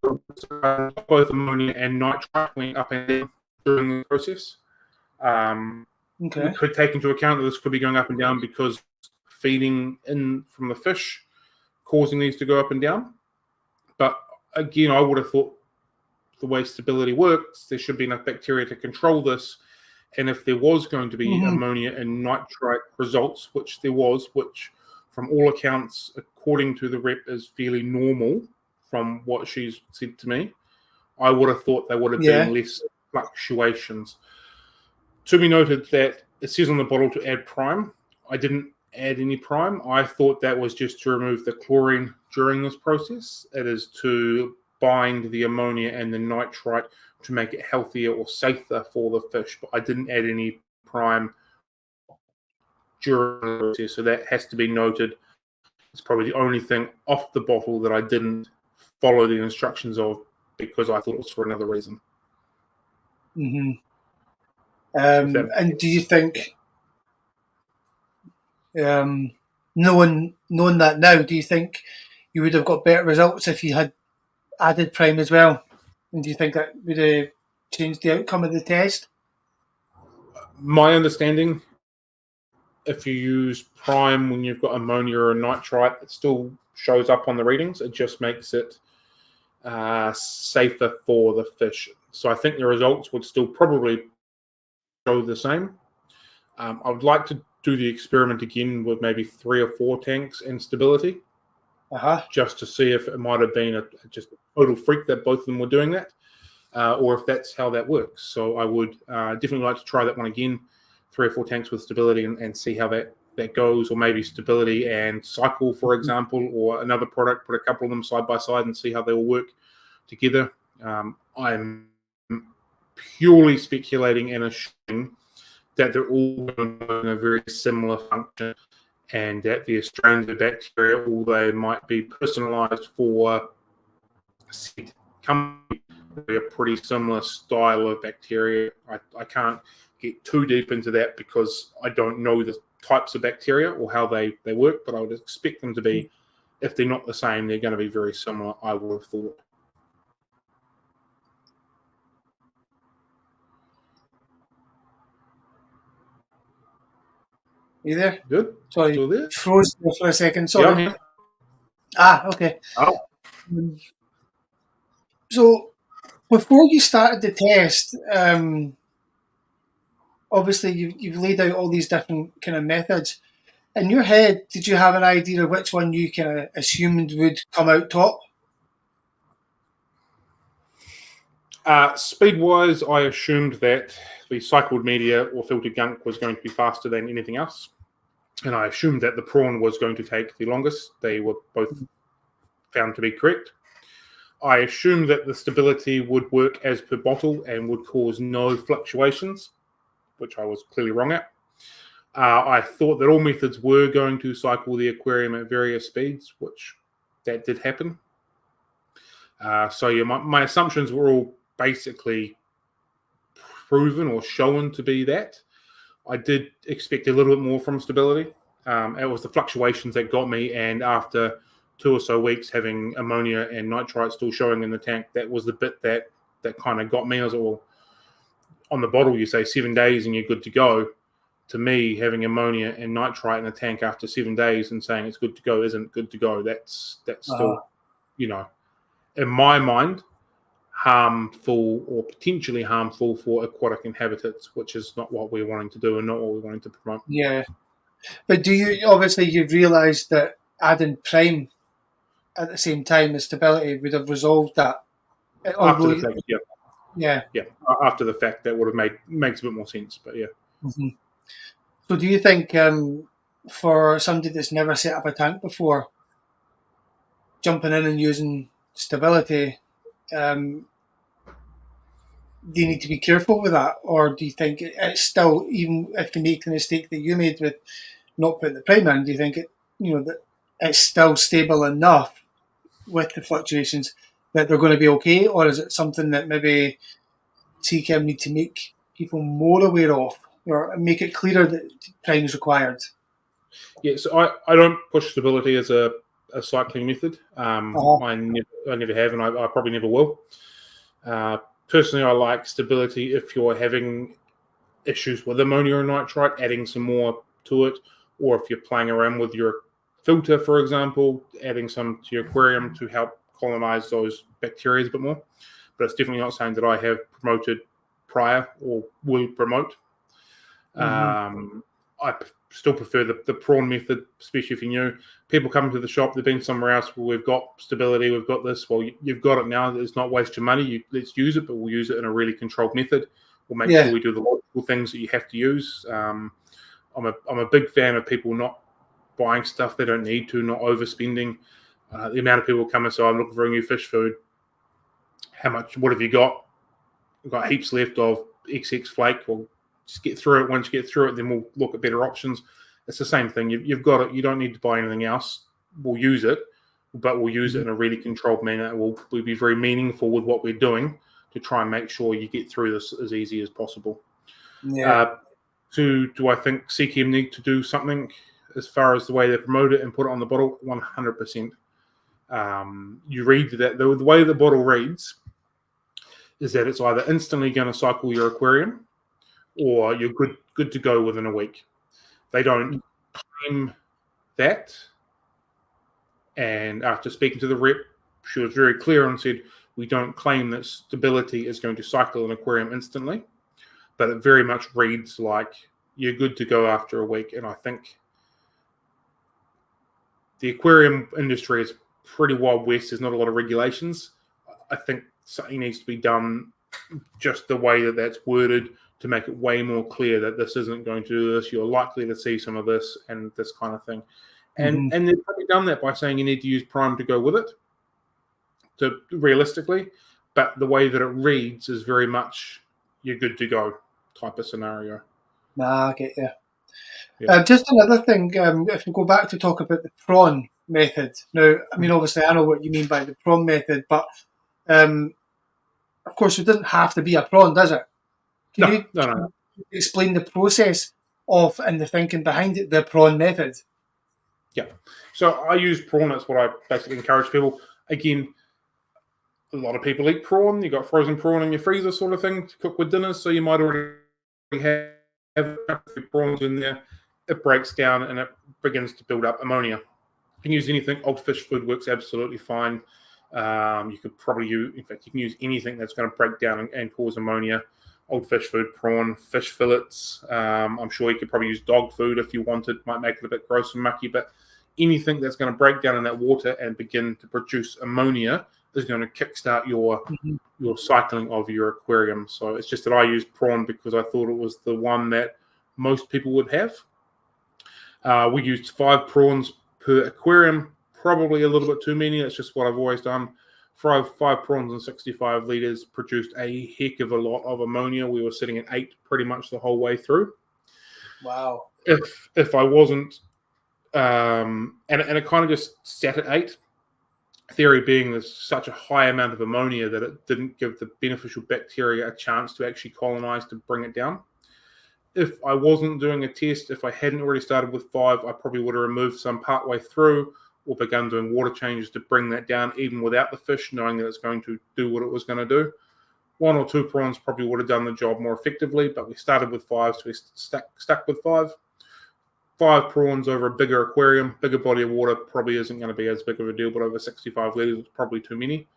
both ammonia and nitrite went up and down during the process. We could take into account that this could be going up and down because feeding in from the fish causing these to go up and down. But again, I would have thought the way stability works, there should be enough bacteria to control this. And if there was going to be ammonia and nitrite results, which there was, which from all accounts, according to the rep, is fairly normal from what she's said to me. I would have thought there would have been less fluctuations. To be noted that it says on the bottle to add prime. I didn't add any prime. I thought that was just to remove the chlorine during this process. It is to bind the ammonia and the nitrite to make it healthier or safer for the fish. But I didn't add any prime during the process, so that has to be noted. It's probably the only thing off the bottle that I didn't follow the instructions of because I thought it was for another reason. Mm-hmm. And do you think, knowing that now, do you think you would have got better results if you had added prime as well? And do you think that would have changed the outcome of the test? My understanding, if you use prime when you've got ammonia or nitrite, it still shows up on the readings. It just makes it safer for the fish. So I think the results would still probably show the same. I would like to do the experiment again with maybe 3 or 4 tanks and stability, just to see if it might have been just a total freak that both of them were doing that, or if that's how that works. So I would definitely like to try that one again, 3 or 4 tanks with stability, and see how that goes, or maybe stability and cycle, for example, or another product, put a couple of them side by side and see how they all work together. I'm purely speculating and assuming that they're all going to in a very similar function, and that the strains of bacteria, although they might be personalized for said company, a pretty similar style of bacteria. I can't get too deep into that because I don't know the types of bacteria or how they work, but I would expect them to be, if they're not the same, they're going to be very similar, I would have thought. You there? Good. Sorry, Still there? froze there for a second. Sorry. Yeah. Okay. Oh. So before you started the test, obviously you've laid out all these different kind of methods. In your head, did you have an idea of which one you kind of assumed would come out top? Speed-wise, I assumed that the cycled media or filtered gunk was going to be faster than anything else. And I assumed that the prawn was going to take the longest. They were both found to be correct. I assumed that the stability would work as per bottle and would cause no fluctuations, which I was clearly wrong at. I thought that all methods were going to cycle the aquarium at various speeds, which that did happen. So yeah, my assumptions were all basically proven or shown to be that. I did expect a little bit more from stability. It was the fluctuations that got me, and after 2 or so weeks having ammonia and nitrite still showing in the tank, that was the bit that kind of got me. I was like, well, on the bottle you say 7 days and you're good to go. To me, having ammonia and nitrite in the tank after 7 days and saying it's good to go isn't good to go. That's still, in my mind, harmful or potentially harmful for aquatic inhabitants, which is not what we're wanting to do and not what we're wanting to promote. Yeah. But you've realised that adding prime at the same time as stability would have resolved that? After the fact, yeah. Yeah. After the fact, that would have makes a bit more sense, but yeah. Mm-hmm. So do you think for somebody that's never set up a tank before, jumping in and using stability, do you need to be careful with that? Or do you think it's still, even if you make the mistake that you made with not putting the prime in, do you think that it's still stable enough with the fluctuations that they're going to be okay? Or is it something that maybe TChem need to make people more aware of, or make it clearer that prime is required? Yeah, so I don't push stability as a cycling method. I never have, and I probably never will. Personally, I like stability if you're having issues with ammonia and nitrite, adding some more to it, or if you're playing around with your filter, for example, adding some to your aquarium to help colonize those bacteria a bit more. But it's definitely not something that I have promoted prior or will promote. Mm-hmm. still prefer the prawn method, especially if you're new. People come to the shop, they've been somewhere else, well, we've got stability, we've got this. Well, you've got it now. Let's not waste your money. Let's use it, but we'll use it in a really controlled method. We'll make sure we do the logical things that you have to use. I'm a big fan of people not buying stuff they don't need to, not overspending. The amount of people come and say, I'm looking for a new fish food. What have you got? We've got heaps left of XX flake. Well, just get through it. Once you get through it, then we'll look at better options. It's the same thing. You've got it. You don't need to buy anything else. We'll use it, but we'll use it in a really controlled manner. We'll be very meaningful with what we're doing to try and make sure you get through this as easy as possible. Yeah. Do I think CKM need to do something as far as the way they promote it and put it on the bottle? 100%. You read that the way the bottle reads is that it's either instantly going to cycle your aquarium or you're good to go within a week. They don't claim that. And after speaking to the rep, she was very clear and said, we don't claim that stability is going to cycle an aquarium instantly, but it very much reads like you're good to go after a week. And I think the aquarium industry is pretty wild west. There's not a lot of regulations. I think something needs to be done just the way that that's worded to make it way more clear that this isn't going to do this. You're likely to see some of this and this kind of thing. And they've probably done that by saying you need to use prime to go with it, to realistically. But the way that it reads is very much you're good to go type of scenario. Nah, I get you. Yeah. Just another thing, if we go back to talk about the prawn method. Now, I mean, obviously, I know what you mean by the prawn method, but of course, it doesn't have to be a prawn, does it? Can you explain the process of and the thinking behind it, the prawn method? Yeah. So I use prawn. That's what I basically encourage people. Again, a lot of people eat prawn. You've got frozen prawn in your freezer sort of thing to cook with dinners. So you might already have a few prawns in there. It breaks down and it begins to build up ammonia. You can use anything. Old fish food works absolutely fine. You could probably use, in fact, you can use anything that's going to break down and cause ammonia. Old fish food, prawn, fish fillets. I'm sure you could probably use dog food if you wanted. Might make it a bit gross and mucky, but anything that's going to break down in that water and begin to produce ammonia is going to kickstart your cycling of your aquarium. So it's just that I use prawn because I thought it was the one that most people would have. We used 5 prawns per aquarium, probably a little bit too many. That's just what I've always done. 5 prawns and 65 litres produced a heck of a lot of ammonia. We were sitting at 8 pretty much the whole way through. Wow. If I wasn't, and it kind of just sat at 8. Theory being there's such a high amount of ammonia that it didn't give the beneficial bacteria a chance to actually colonize to bring it down. If I wasn't doing a test, if I hadn't already started with 5, I probably would have removed some partway through or begun doing water changes to bring that down even without the fish, knowing that it's going to do what it was going to do. 1 or 2 prawns probably would have done the job more effectively, but we started with 5, so we stuck with 5. 5 prawns over a bigger aquarium, bigger body of water probably isn't going to be as big of a deal, but over 65 litres is probably too many.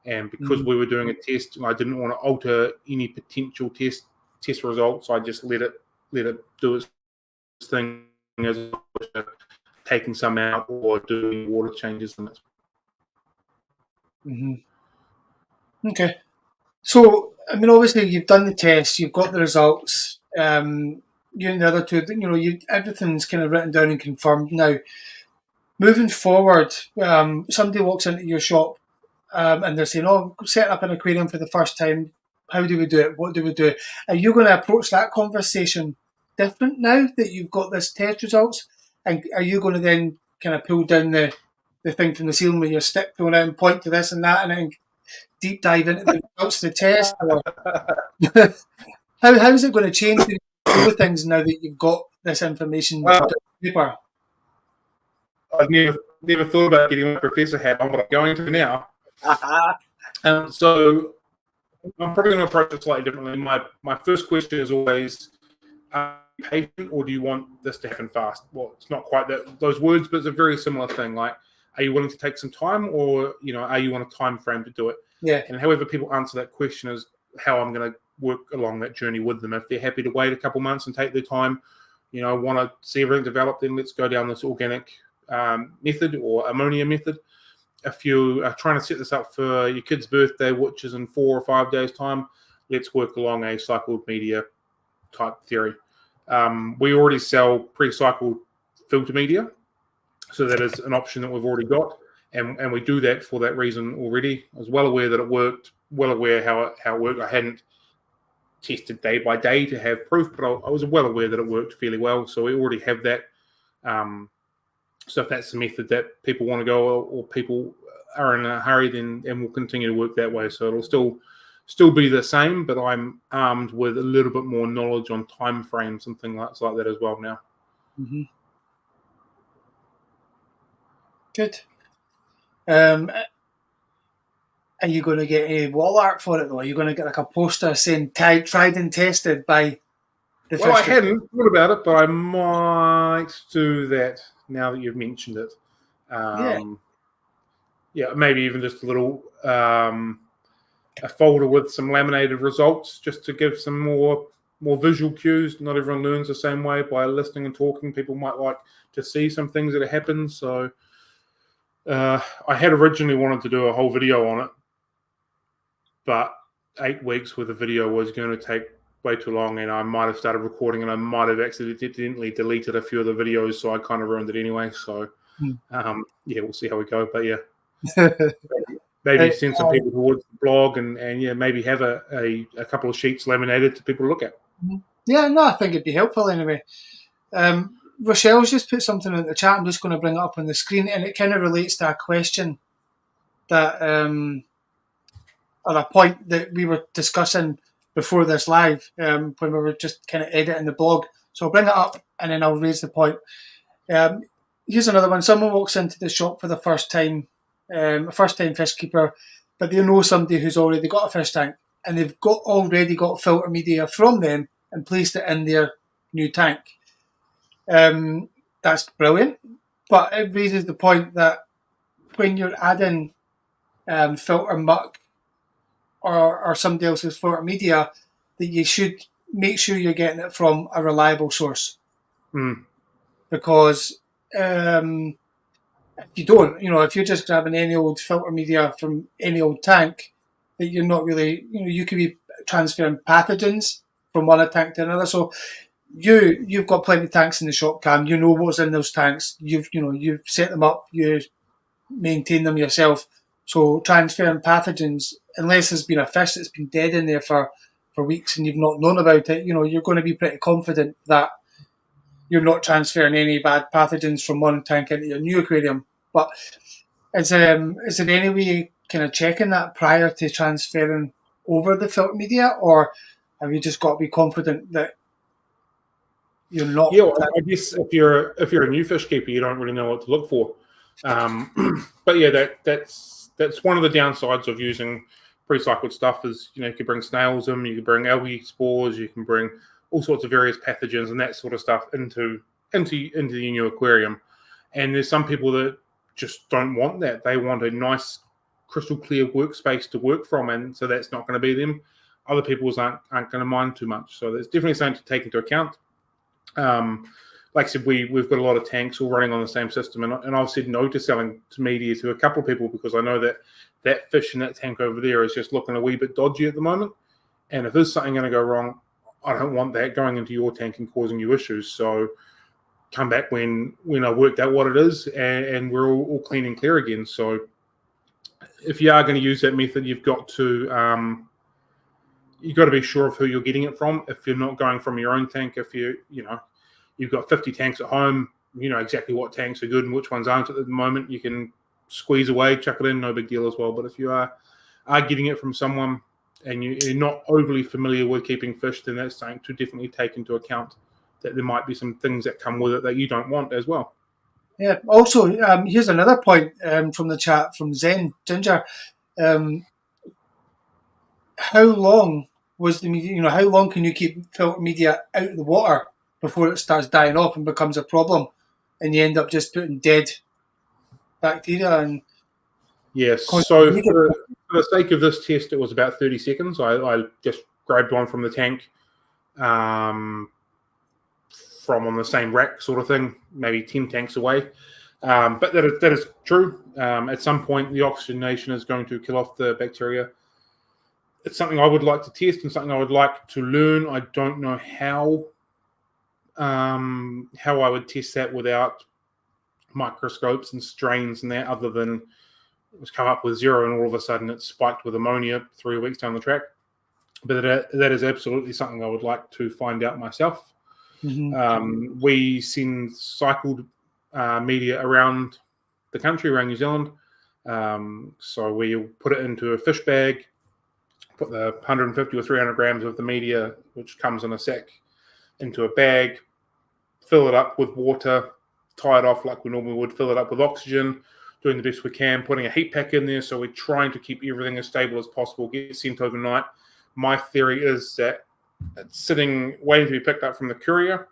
And because we were doing a test, and I didn't want to alter any potential test results, I just let it do its thing as opposed to taking some out or doing water changes in it. Okay. So, I mean, obviously, you've done the test, you've got the results. You and the other two, everything's kind of written down and confirmed. Now, moving forward, somebody walks into your shop and they're saying, "Oh, setting up an aquarium for the first time. How do we do it? What do we do?" Are you going to approach that conversation different now that you've got this test results? And are you going to then kind of pull down the thing from the ceiling with your stick, pulling out and point to this and that, and then deep dive into the results of the test? Or how is it going to change the things now that you've got this information on paper? I've never thought about getting my professor hat on, but I'm going to now. So I'm probably going to approach it slightly differently. My first question is always, are you patient or do you want this to happen fast? Well, it's not quite those words, but it's a very similar thing. Like, are you willing to take some time or, are you on a time frame to do it? Yeah. And however people answer that question is how I'm going to work along that journey with them. If they're happy to wait a couple months and take their time, I want to see everything develop, then let's go down this organic method or ammonia method. If you are trying to set this up for your kid's birthday, which is in 4 or 5 days' time, let's work along a cycled media type theory. We already sell pre-cycled filter media, so that is an option that we've already got, and we do that for that reason already. I was well aware that it worked, well aware how it worked. I hadn't tested day by day to have proof, but I was well aware that it worked fairly well, so we already have that. So if that's the method that people want to go, or people are in a hurry, then we'll continue to work that way. So it'll still be the same, but I'm armed with a little bit more knowledge on time frames and things like that as well now. Mm-hmm. Good. Are you going to get a wall art for it, though? Are you going to get like a poster saying tried and tested by the Well, I fish? hadn't thought about it, but I might do that now that you've mentioned it. Yeah, maybe even just a little a folder with some laminated results, just to give some more visual cues. Not everyone learns the same way by listening and talking. People might like to see some things that happen. So I had originally wanted to do a whole video on it, but 8 weeks with a video was going to take way too long, and I might have started recording and I might have accidentally deleted a few of the videos, so I kind of ruined it anyway. So yeah, we'll see how we go. But yeah, maybe send some people towards the blog, and yeah, maybe have a couple of sheets laminated to people to look at. Yeah, no, I think it'd be helpful anyway. Rochelle's just put something in the chat. I'm just going to bring it up on the screen, and it kind of relates to a question that or a point that we were discussing before this live, when we were just kind of editing the blog. So I'll bring it up and then I'll raise the point. Here's another one. Someone walks into the shop for the first time, a first-time fish keeper, but they know somebody who's already got a fish tank, and they've already got filter media from them and placed it in their new tank. That's brilliant, but it raises the point that when you're adding filter muck or somebody else's filter media, that you should make sure you're getting it from a reliable source. Because if you don't, if you're just grabbing any old filter media from any old tank, that you're not really, you could be transferring pathogens from one tank to another. So you've got plenty of tanks in the shop, Cam. You know what's in those tanks. You've set them up. You maintain them yourself. So transferring pathogens, unless there's been a fish that's been dead in there for weeks and you've not known about it, you're going to be pretty confident that you're not transferring any bad pathogens from one tank into your new aquarium. But is there any way kind of checking that prior to transferring over the filter media, or have you just got to be confident that you're not? Yeah, well, I guess if you're a new fish keeper, you don't really know what to look for. But yeah, that's one of the downsides of using pre-cycled stuff is, you can bring snails in, you can bring algae spores, you can bring all sorts of various pathogens and that sort of stuff into the new aquarium. And there's some people that just don't want that. They want a nice crystal clear workspace to work from, and so that's not going to be them. Other people aren't going to mind too much. So there's definitely something to take into account. Like I said, we've got a lot of tanks all running on the same system, and I've said no to selling to media to a couple of people because I know that fish in that tank over there is just looking a wee bit dodgy at the moment. And if there's something going to go wrong, I don't want that going into your tank and causing you issues. So come back when I worked out what it is, and we're all clean and clear again. So if you are going to use that method, you've got to be sure of who you're getting it from. If you're not going from your own tank, if you've got 50 tanks at home, you know exactly what tanks are good and which ones aren't at the moment. You can squeeze away, chuck it in, no big deal as well. But if you are getting it from someone and you're not overly familiar with keeping fish, then that's something to definitely take into account, that there might be some things that come with it that you don't want as well. Yeah. Also, here's another point from the chat from Zen Ginger. How long was the media? How long can you keep filter media out of the water before it starts dying off and becomes a problem, and you end up just putting dead bacteria and? Yes. So for the sake of this test, it was about 30 seconds. I just grabbed one from the tank, from on the same rack sort of thing, maybe 10 tanks away. But that is true. At some point, the oxygenation is going to kill off the bacteria. It's something I would like to test and something I would like to learn. I don't know how I would test that without microscopes and strains and that, other than it was come up with 0 and all of a sudden it spiked with ammonia 3 weeks down the track. But that is absolutely something I would like to find out myself. Mm-hmm. We send cycled media around the country, around New Zealand. So we put it into a fish bag, put the 150 or 300 grams of the media, which comes in a sack, into a bag, fill it up with water, tie it off like we normally would, fill it up with oxygen, doing the best we can, putting a heat pack in there. So we're trying to keep everything as stable as possible, get it sent overnight. My theory is that it's sitting, waiting to be picked up from the courier.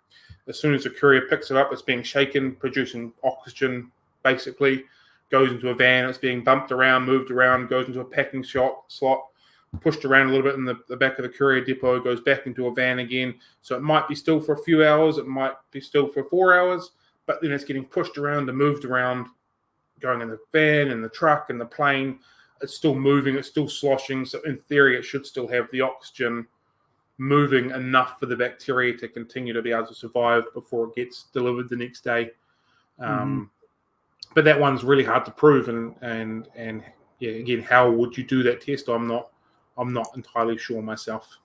As soon as the courier picks it up, it's being shaken, producing oxygen, basically, goes into a van, it's being bumped around, moved around, goes into a packing slot, pushed around a little bit in the back of the courier depot, goes back into a van again. So it might be still for a few hours, it might be still for 4 hours, but then it's getting pushed around and moved around, going in the van, in the truck, in the plane. It's still moving, it's still sloshing. So in theory, it should still have the oxygen moving enough for the bacteria to continue to be able to survive before it gets delivered the next day. But that one's really hard to prove. And yeah, again, how would you do that test? I'm not entirely sure myself.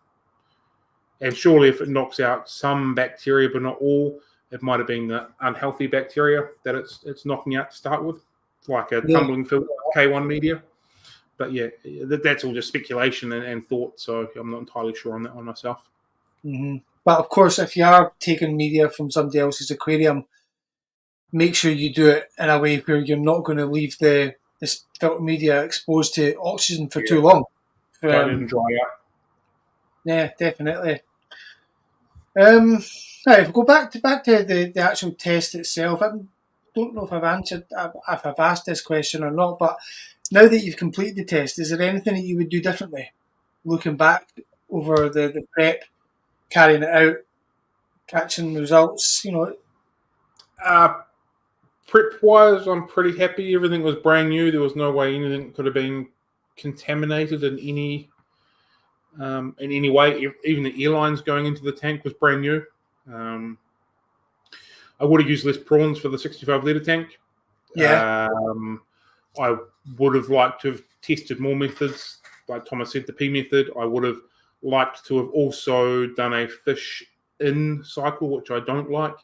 And surely if it knocks out some bacteria, but not all, it might have been the unhealthy bacteria that it's knocking out to start with, like a tumbling filter, K1 media. But yeah, that's all just speculation and thought, so I'm not entirely sure on that one myself. Mm-hmm. But of course, if you are taking media from somebody else's aquarium, make sure you do it in a way where you're not going to leave this filter media exposed to oxygen for too long. So it didn't dry out. Yeah, definitely. Right, if we go back to the actual test itself, I don't know if I've asked this question or not, but now that you've completed the test, is there anything that you would do differently? Looking back over the prep, carrying it out, catching results, Prep-wise, I'm pretty happy. Everything was brand new. There was no way anything could have been contaminated in any way. Even the airlines going into the tank was brand new. I would have used less prawns for the 65-litre tank. Yeah. I would have liked to have tested more methods. Like Thomas said, the P method. I would have liked to have also done a fish in cycle, which I don't like.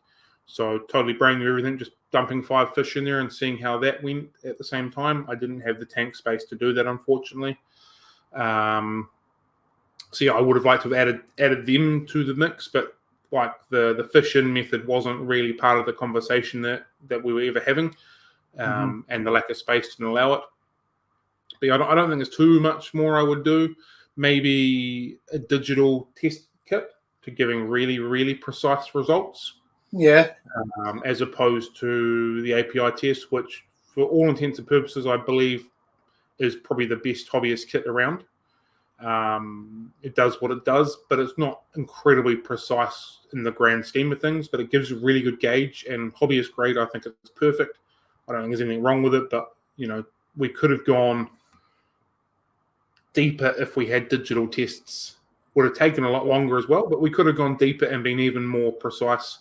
So totally brand new everything, just dumping 5 fish in there and seeing how that went at the same time. I didn't have the tank space to do that, unfortunately. So yeah, I would have liked to have added them to the mix, but like the fish in method wasn't really part of the conversation that we were ever having, and the lack of space didn't allow it. But yeah, I don't think there's too much more I would do. Maybe a digital test kit to giving really, really precise results. Yeah. As opposed to the API test, which for all intents and purposes, I believe is probably the best hobbyist kit around. It does what it does, but it's not incredibly precise in the grand scheme of things, but it gives a really good gauge, and hobbyist grade, I think it's perfect. I don't think there's anything wrong with it, but we could have gone deeper if we had digital tests. Would have taken a lot longer as well, but we could have gone deeper and been even more precise.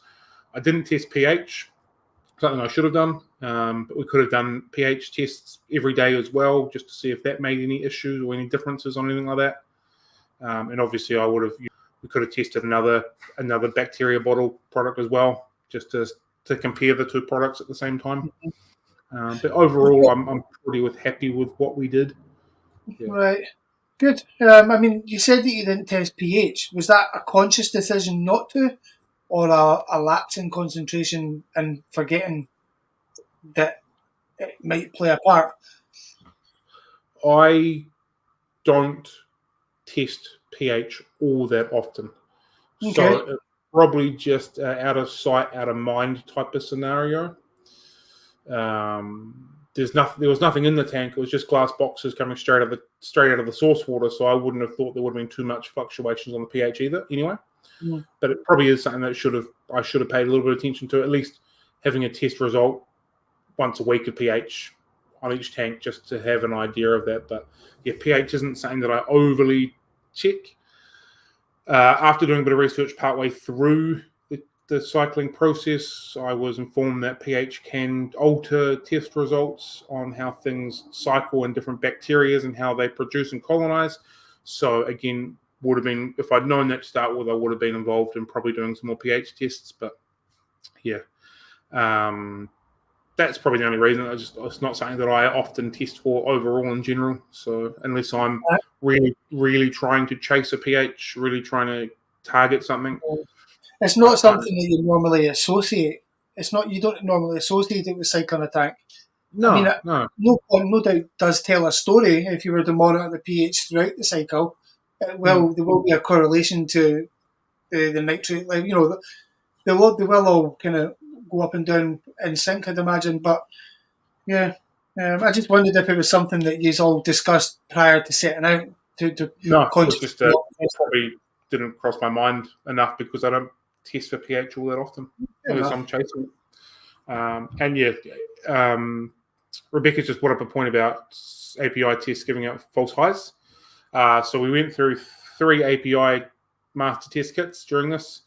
I didn't test pH, something I should have done, but we could have done pH tests every day as well, just to see if that made any issues or any differences on anything like that. And obviously, we could have tested another bacteria bottle product as well, just to compare the two products at the same time. But overall, I'm pretty happy with what we did. Yeah. Right. Good. I mean, you said that you didn't test pH. Was that a conscious decision not to, or a lapse in concentration and forgetting that it might play a part? I don't test pH all that often. Okay. So it's probably just out of sight, out of mind type of scenario. There was nothing in the tank. It was just glass boxes coming straight out of the source water. So I wouldn't have thought there would have been too much fluctuations on the pH either. Anyway, But it probably is something that I should have paid a little bit of attention to, at least having a test result once a week of pH on each tank, just to have an idea of that. But yeah, pH isn't something that I overly check. After doing a bit of research partway through the cycling process, I was informed that pH can alter test results on how things cycle in different bacteria and how they produce and colonize. So again, would have been, if I'd known that to start with, I would have been involved in probably doing some more pH tests. But yeah, that's probably the only reason. It's not something that I often test for overall in general. So unless I'm really, really trying to chase a pH, really trying to target something. It's not something that you normally associate. You don't normally associate it with cycling a tank. No, I mean, no. No doubt does tell a story. If you were to monitor the pH throughout the cycle, there will be a correlation to the nitrate. Like, they will all kind of go up and down in sync, I'd imagine. But yeah, I just wondered if it was something that you all discussed prior to setting out to No, it's just it consciously. probably didn't cross my mind enough because I don't test for pH all that often, unless I'm chasing it. Rebecca just brought up a point about API tests giving out false highs. So we went through 3 API master test kits during this.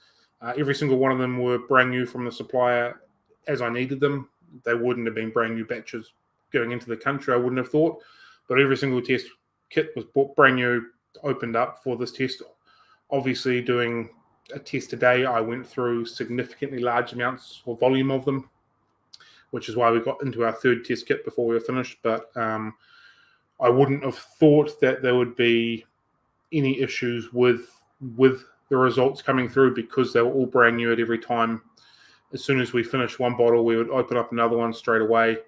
Every single one of them were brand new from the supplier as I needed them. They wouldn't have been brand new batches going into the country, I wouldn't have thought. But every single test kit was bought brand new, opened up for this test. Obviously, doing a test today, I went through significantly large amounts or volume of them, which is why we got into our 3rd test kit before we were finished. But I wouldn't have thought that there would be any issues with the results coming through because they were all brand new at every time. As soon as we finished one bottle, we would open up another one straight away.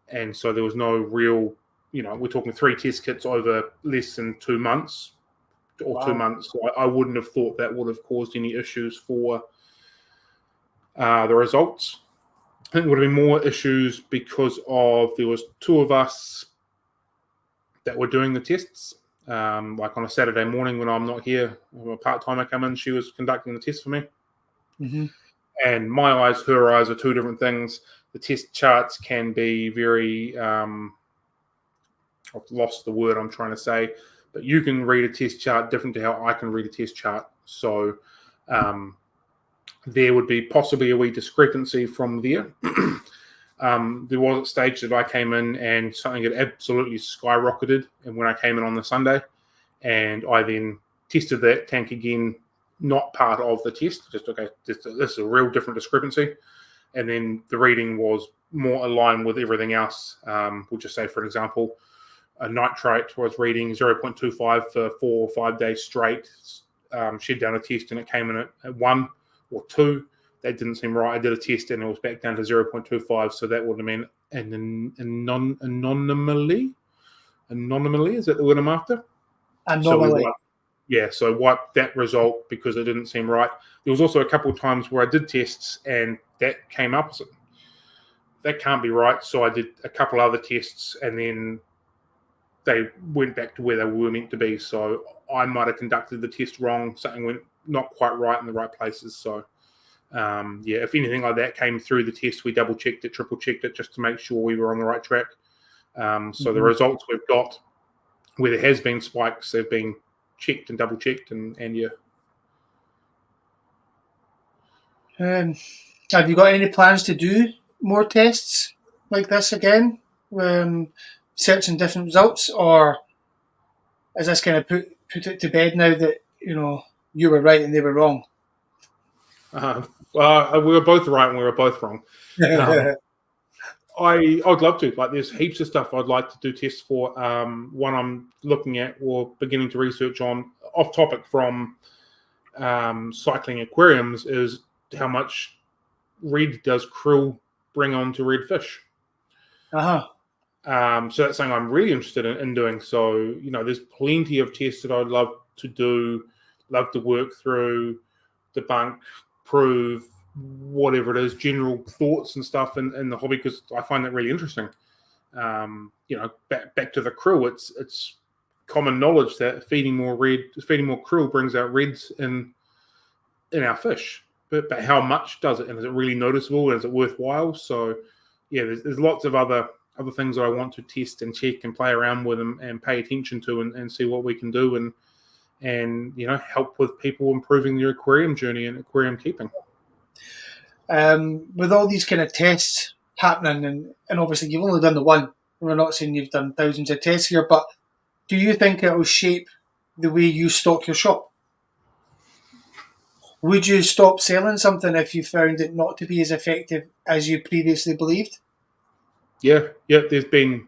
And so there was no real, we're talking 3 test kits over less than 2 months or 2 months. So I wouldn't have thought that would have caused any issues for the results. I think there would have been more issues because there was 2 of us that were doing the tests. Like on a Saturday morning when I'm not here, when a part-timer come in, she was conducting the test for me. Mm-hmm. And my eyes, her eyes are 2 different things. The test charts can be very, I've lost the word I'm trying to say, but you can read a test chart different to how I can read a test chart. So there would be possibly a wee discrepancy from there. There was a stage that I came in and something had absolutely skyrocketed. And when I came in on the Sunday, and I then tested that tank again, not part of the test, this is a real different discrepancy. And then the reading was more aligned with everything else. We'll just say, for example, a nitrite was reading 0.25 for 4 or 5 days straight. She'd done a test and it came in at 1 or 2. That didn't seem right. I did a test and it was back down to 0.25. So that would have been an anomaly. Anomaly, is that the word I'm after? Anomaly. So wiped that result because it didn't seem right. There was also a couple of times where I did tests and that came up. So that can't be right. So I did a couple other tests and then they went back to where they were meant to be. So I might have conducted the test wrong. Something went not quite right in the right places. So if anything like that came through the test, we double-checked it, triple-checked it just to make sure we were on the right track. So the results we've got, where there has been spikes, they've been checked and double-checked, and yeah. Have you got any plans to do more tests like this again? Searching different results, or is this kind of put it to bed now that you were right and they were wrong? We were both right and we were both wrong. I'd love to. Like, there's heaps of stuff I'd like to do tests for. One I'm looking at or beginning to research on, off topic from cycling aquariums, is how much red does krill bring onto red fish. Uh-huh. So that's something I'm really interested in doing. So, there's plenty of tests that I'd love to do, love to work through, debunk, prove, whatever it is, general thoughts and stuff in the hobby, because I find that really interesting. Back to the krill, it's common knowledge that feeding more krill brings out reds in in our fish. But how much does it, and is it really noticeable? Is it worthwhile? So, yeah, there's lots of other things that I want to test and check and play around with and pay attention to and see what we can do and help with people improving their aquarium journey and aquarium keeping. With all these kind of tests happening, and obviously you've only done the one. We're not saying you've done thousands of tests here, but do you think it will shape the way you stock your shop? Would you stop selling something if you found it not to be as effective as you previously believed? Yeah. There's been,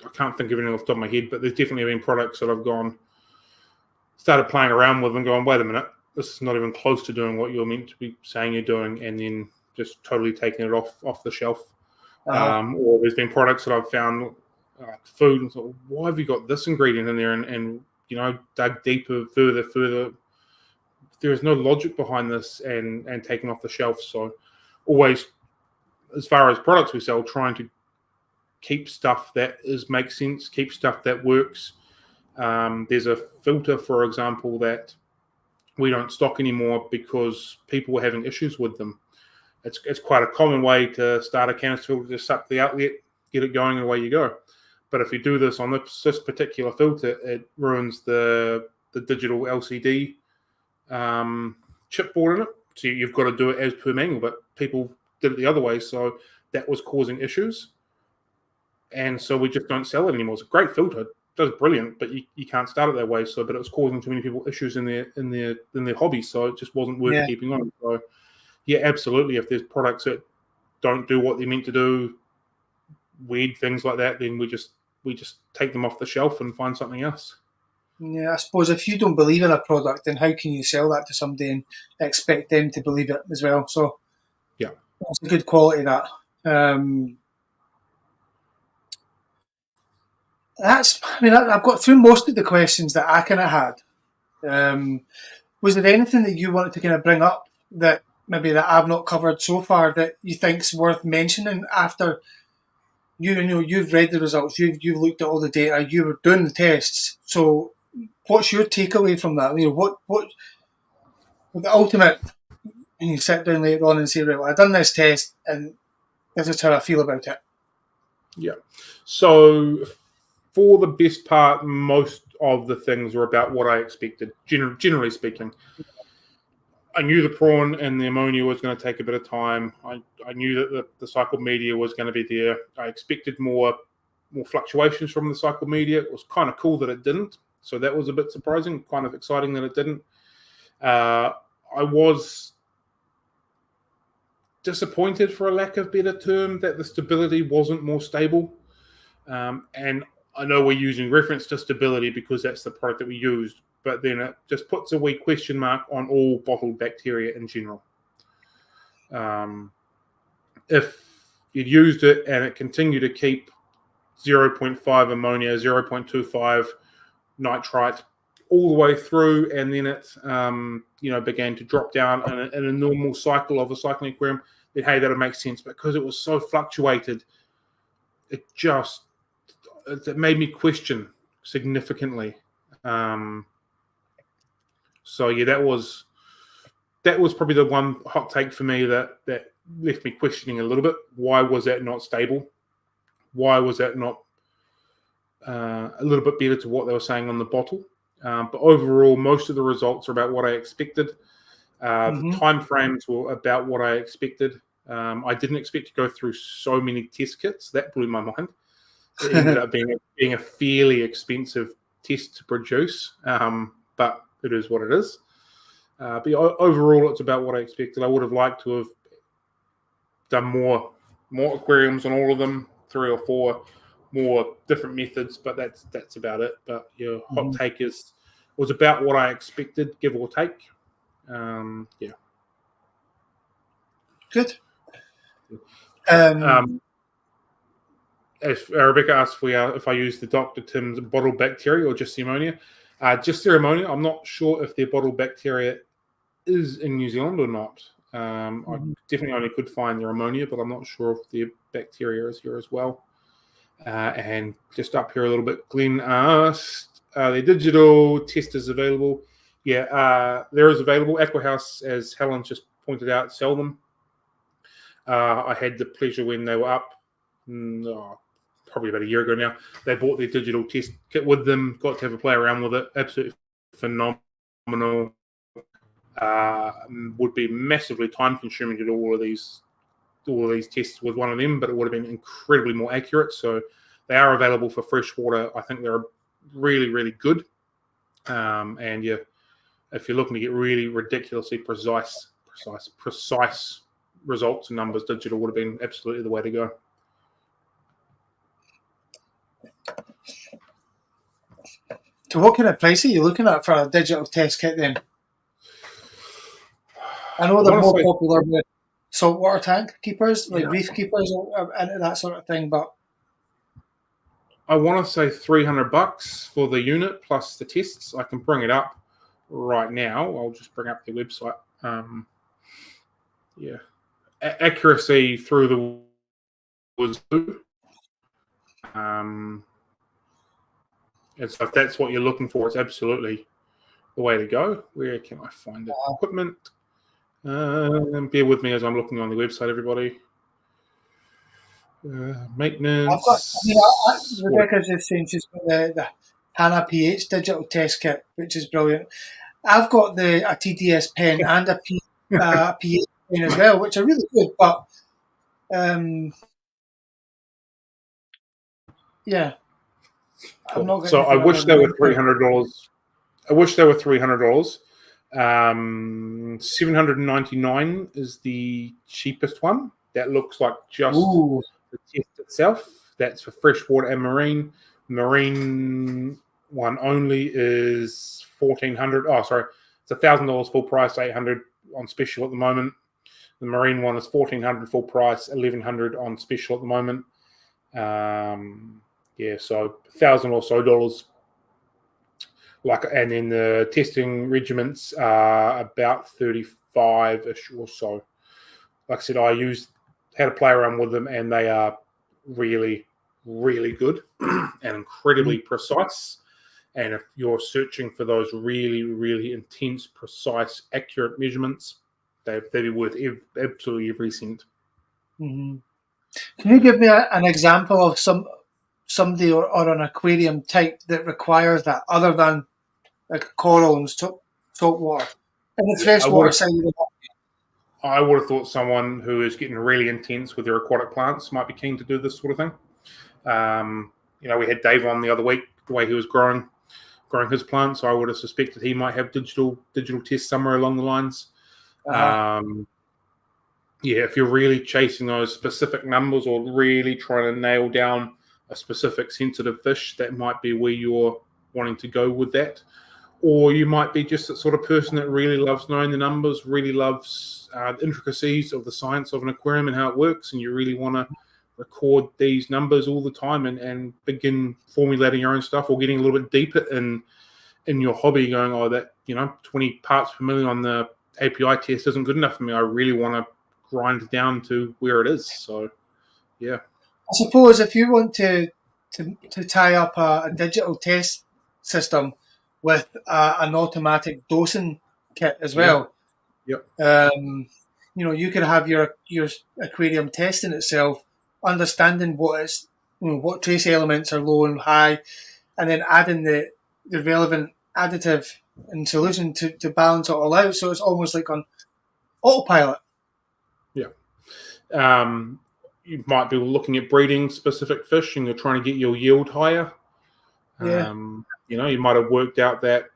I can't think of anything off the top of my head, but there's definitely been products that I've started playing around with and going, wait a minute, this is not even close to doing what you're meant to be saying you're doing, and then just totally taking it off the shelf. Or there's been products that I've found, like food, and thought, why have you got this ingredient in there? And dug deeper, further. There is no logic behind this, and taken off the shelf. So always, as far as products we sell, trying to keep stuff that makes sense, keep stuff that works. There's a filter, for example, that we don't stock anymore because people were having issues with them. It's quite a common way to start a canister filter, to suck the outlet, get it going, and away you go. But if you do this on this particular filter, it ruins the digital LCD chipboard in it. So you've got to do it as per manual, but people did it the other way, so that was causing issues. And so we just don't sell it anymore. It's a great filter, it does brilliant, but you can't start it that way. So, but it was causing too many people issues in their hobby, so it just wasn't worth keeping on. So, yeah, absolutely. If there's products that don't do what they're meant to do, weird things like that, then we just take them off the shelf and find something else. Yeah, I suppose if you don't believe in a product, then how can you sell that to somebody and expect them to believe it as well? So, yeah, that's a good quality. That I've got through most of the questions that I kind of had. Was there anything that you wanted to kind of bring up that maybe that I've not covered so far that you think's worth mentioning after you've read the results, you've looked at all the data, you were doing the tests. So, what's your takeaway from that? What the ultimate? And you sit down later on and say, right, well, I've done this test, and this is how I feel about it. Yeah. So, for the best part, most of the things were about what I expected, generally speaking. I knew the prawn and the ammonia was going to take a bit of time. I knew that the cycled media was going to be there. I expected more fluctuations from the cycled media. It was kind of cool that it didn't. So that was a bit surprising, kind of exciting that it didn't. I was disappointed, for a lack of a better term, that the stability wasn't more stable. And I know we're using reference to stability because that's the product that we used, but then it just puts a wee question mark on all bottled bacteria in general. If you'd used it and it continued to keep 0.5 ammonia, 0.25 nitrite all the way through, and then it began to drop down in a normal cycle of a cycling aquarium, then hey, that would make sense. But because it was so fluctuated, it made me question significantly. So yeah, that was probably the one hot take for me that left me questioning a little bit. Why was that not stable? Why was that not a little bit better to what they were saying on the bottle? But overall, most of the results are about what I expected. The time frames were about what I expected. I didn't expect to go through so many test kits. That blew my mind. It ended up being a fairly expensive test to produce, but it is what it is. But overall, it's about what I expected. I would have liked to have done more aquariums on all of them, 3 or 4 more different methods, but that's about it. But your hot take was about what I expected, give or take. Yeah. Good. If Rebecca asked if I use the Dr. Tim's bottled bacteria or just the ammonia, just the ammonia. I'm not sure if their bottled bacteria is in New Zealand or not. I definitely only could find their ammonia, but I'm not sure if their bacteria is here as well. And just up here a little bit, Glenn asked, are there digital testers available? Yeah, there is available. Aquahouse, as Helen just pointed out, sell them. I had the pleasure when they were up, probably about a year ago now. They bought their digital test kit with them, got to have a play around with it. Absolutely phenomenal. Would be massively time consuming to do all of these tests with one of them, but it would have been incredibly more accurate. So they are available for freshwater. I think they're really, really good. And yeah, if you're looking to get really ridiculously precise results and numbers, digital would have been absolutely the way to go. So what kind of price are you looking at for a digital test kit then? I know they're more popular with saltwater tank keepers, like reef keepers and that sort of thing, but I want to say $300 for the unit plus the tests. I can bring it up right now. I'll just bring up the website. Accuracy through the was good. And so if that's what you're looking for, it's absolutely the way to go. Where can I find it? Equipment. Bear with me as I'm looking on the website, everybody. Maintenance. Rebecca's just saying she's got the HANA pH digital test kit, which is brilliant. I've got a TDS pen and a pH pen as well, which are really good, but yeah. Cool. I'm not so I wish they were $300. I wish they were $300. $799 is the cheapest one. That looks like just the test itself. That's for freshwater and marine. Marine one only is $1,400. Oh, sorry, it's $1,000 full price, $800 on special at the moment. The marine one is $1,400 full price, $1,100 on special at the moment. So $1,000 or so dollars. And then the testing regiments are about 35-ish or so. Like I said, had a play around with them, and they are really, really good and incredibly precise. And if you're searching for those really, really intense, precise, accurate measurements, they'd be worth absolutely every cent. Mm-hmm. Can you give me an example of somebody or an aquarium type that requires that, other than like coral and salt water? And the freshwater side of the water. I would have thought someone who is getting really intense with their aquatic plants might be keen to do this sort of thing. We had Dave on the other week, the way he was growing his plants. So I would have suspected he might have digital tests somewhere along the lines. If you're really chasing those specific numbers or really trying to nail down a specific sensitive fish, that might be where you're wanting to go with that. Or you might be just the sort of person that really loves knowing the numbers, really loves the intricacies of the science of an aquarium and how it works, and you really want to record these numbers all the time and begin formulating your own stuff, or getting a little bit deeper in your hobby, going, 20 parts per million on the API test isn't good enough for me. I really want to grind it down to where it is. So, yeah. I suppose if you want to tie up a digital test system with an automatic dosing kit as well. Yep. You could have your aquarium testing itself, understanding what trace elements are low and high, and then adding the relevant additive and solution to balance it all out. So it's almost like on autopilot. Yeah. You might be looking at breeding specific fish, and you're trying to get your yield higher. Yeah. You might have worked out that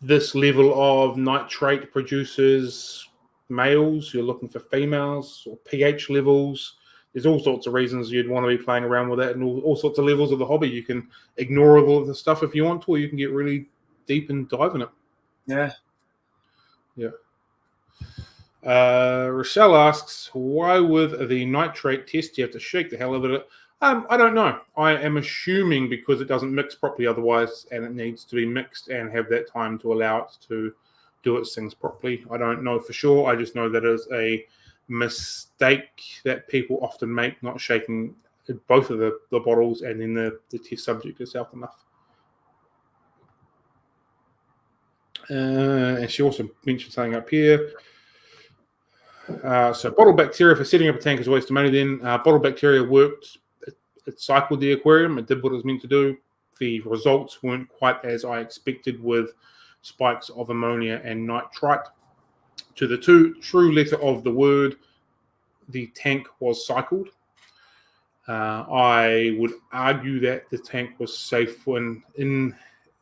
this level of nitrate produces males. You're looking for females, or pH levels. There's all sorts of reasons you'd want to be playing around with that, and all sorts of levels of the hobby. You can ignore all of the stuff if you want to, or you can get really deep and dive in it. Yeah. Yeah. Rochelle asks, why with the nitrate test you have to shake the hell out of it? I don't know. I am assuming because it doesn't mix properly otherwise, and it needs to be mixed and have that time to allow it to do its things properly. I don't know for sure. I just know that is a mistake that people often make, not shaking both of the bottles and then the test subject itself enough. And she also mentioned something up here. So bottle bacteria for setting up a tank is a waste of money then. Bottle bacteria worked. It cycled the aquarium. It did what it was meant to do. The results weren't quite as I expected with spikes of ammonia and nitrite. To the true letter of the word, the tank was cycled. I would argue that the tank was safe when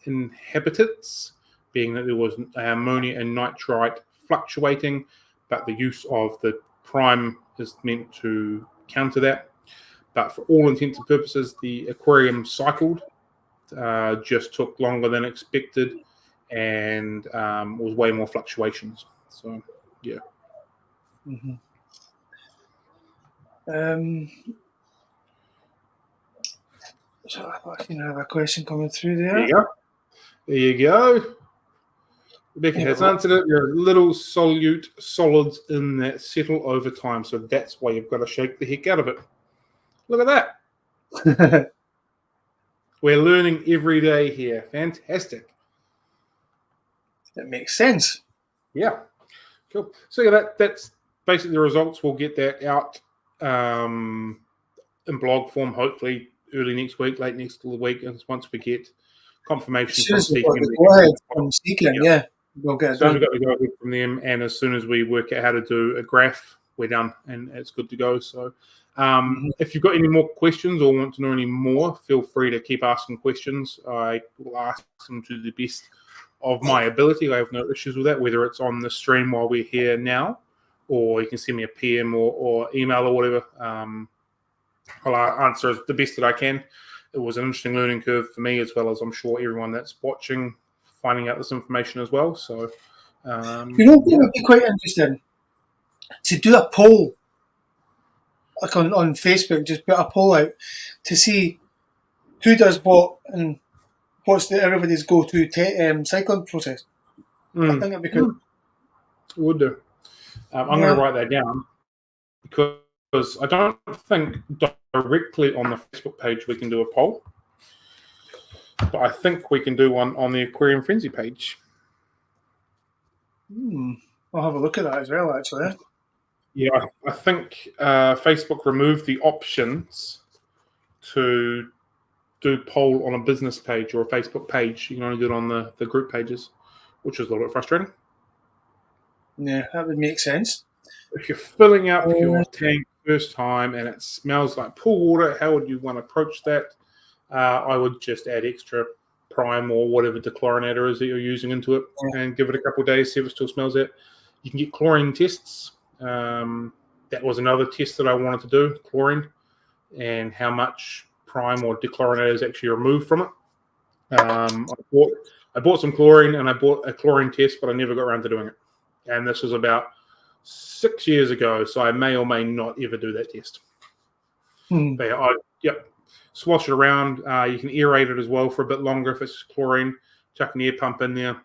inhabitants, being that there was ammonia and nitrite fluctuating, but the use of the prime is meant to counter that. But for all intents and purposes, the aquarium cycled, just took longer than expected, and was way more fluctuations. So, yeah. Mm-hmm. So I have a question coming through there. There you go. There you go. Rebecca has answered it. There are little solute solids in that settle over time, so that's why you've got to shake the heck out of it. Look at that. We're learning every day here. Fantastic. That makes sense. Yeah. Cool. So yeah, that's basically the results. We'll get that out in blog form, hopefully early next week, late next week, once we get confirmation from Seeking. Yeah. We'll get it done. We've got to go ahead from them, and as soon as we work out how to do a graph, we're done, and it's good to go. So, if you've got any more questions or want to know any more, feel free to keep asking questions. I will ask them to the best of my ability. I have no issues with that, whether it's on the stream while we're here now, or you can send me a PM or email or whatever. I'll answer the best that I can. It was an interesting learning curve for me, as well as I'm sure everyone that's watching, finding out this information as well. So, it would be quite interesting to do a poll, like on Facebook, just put a poll out to see who does what and what's everybody's go-to cycling process. I think it'd be good. It would do. I'm going to write that down because I don't think directly on the Facebook page we can do a poll, but I think we can do one on the Aquarium Frenzy page. I'll have a look at that as well, actually. Yeah, I think Facebook removed the options to do poll on a business page or a Facebook page. You can only do it on the group pages, which is a little bit frustrating. Yeah, that would make sense. If you're filling up your tank first time and it smells like pool water, how would you want to approach that? I would just add extra prime or whatever dechlorinator is that you're using into it and give it a couple of days, see if it still smells it. You can get chlorine tests. That was another test that I wanted to do, chlorine, and how much prime or dechlorinator is actually removed from it. I bought some chlorine and I bought a chlorine test, but I never got around to doing it. And this was about 6 years ago, so I may or may not ever do that test. But swash it around. You can aerate it as well for a bit longer if it's chlorine. Chuck an air pump in there,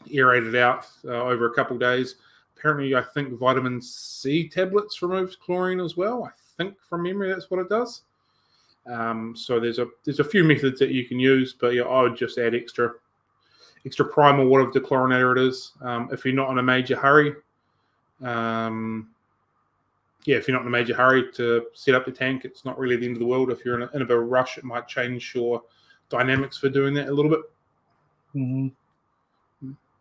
aerate it out over a couple of days. Apparently, I think vitamin C tablets removes chlorine as well. I think from memory that's what it does. So there's a few methods that you can use, but yeah, I would just add extra prime or whatever dechlorinator it is. If you're not in a major hurry, if you're not in a major hurry to set up the tank, it's not really the end of the world. If you're in a bit of a rush, it might change your dynamics for doing that a little bit. Mm-hmm.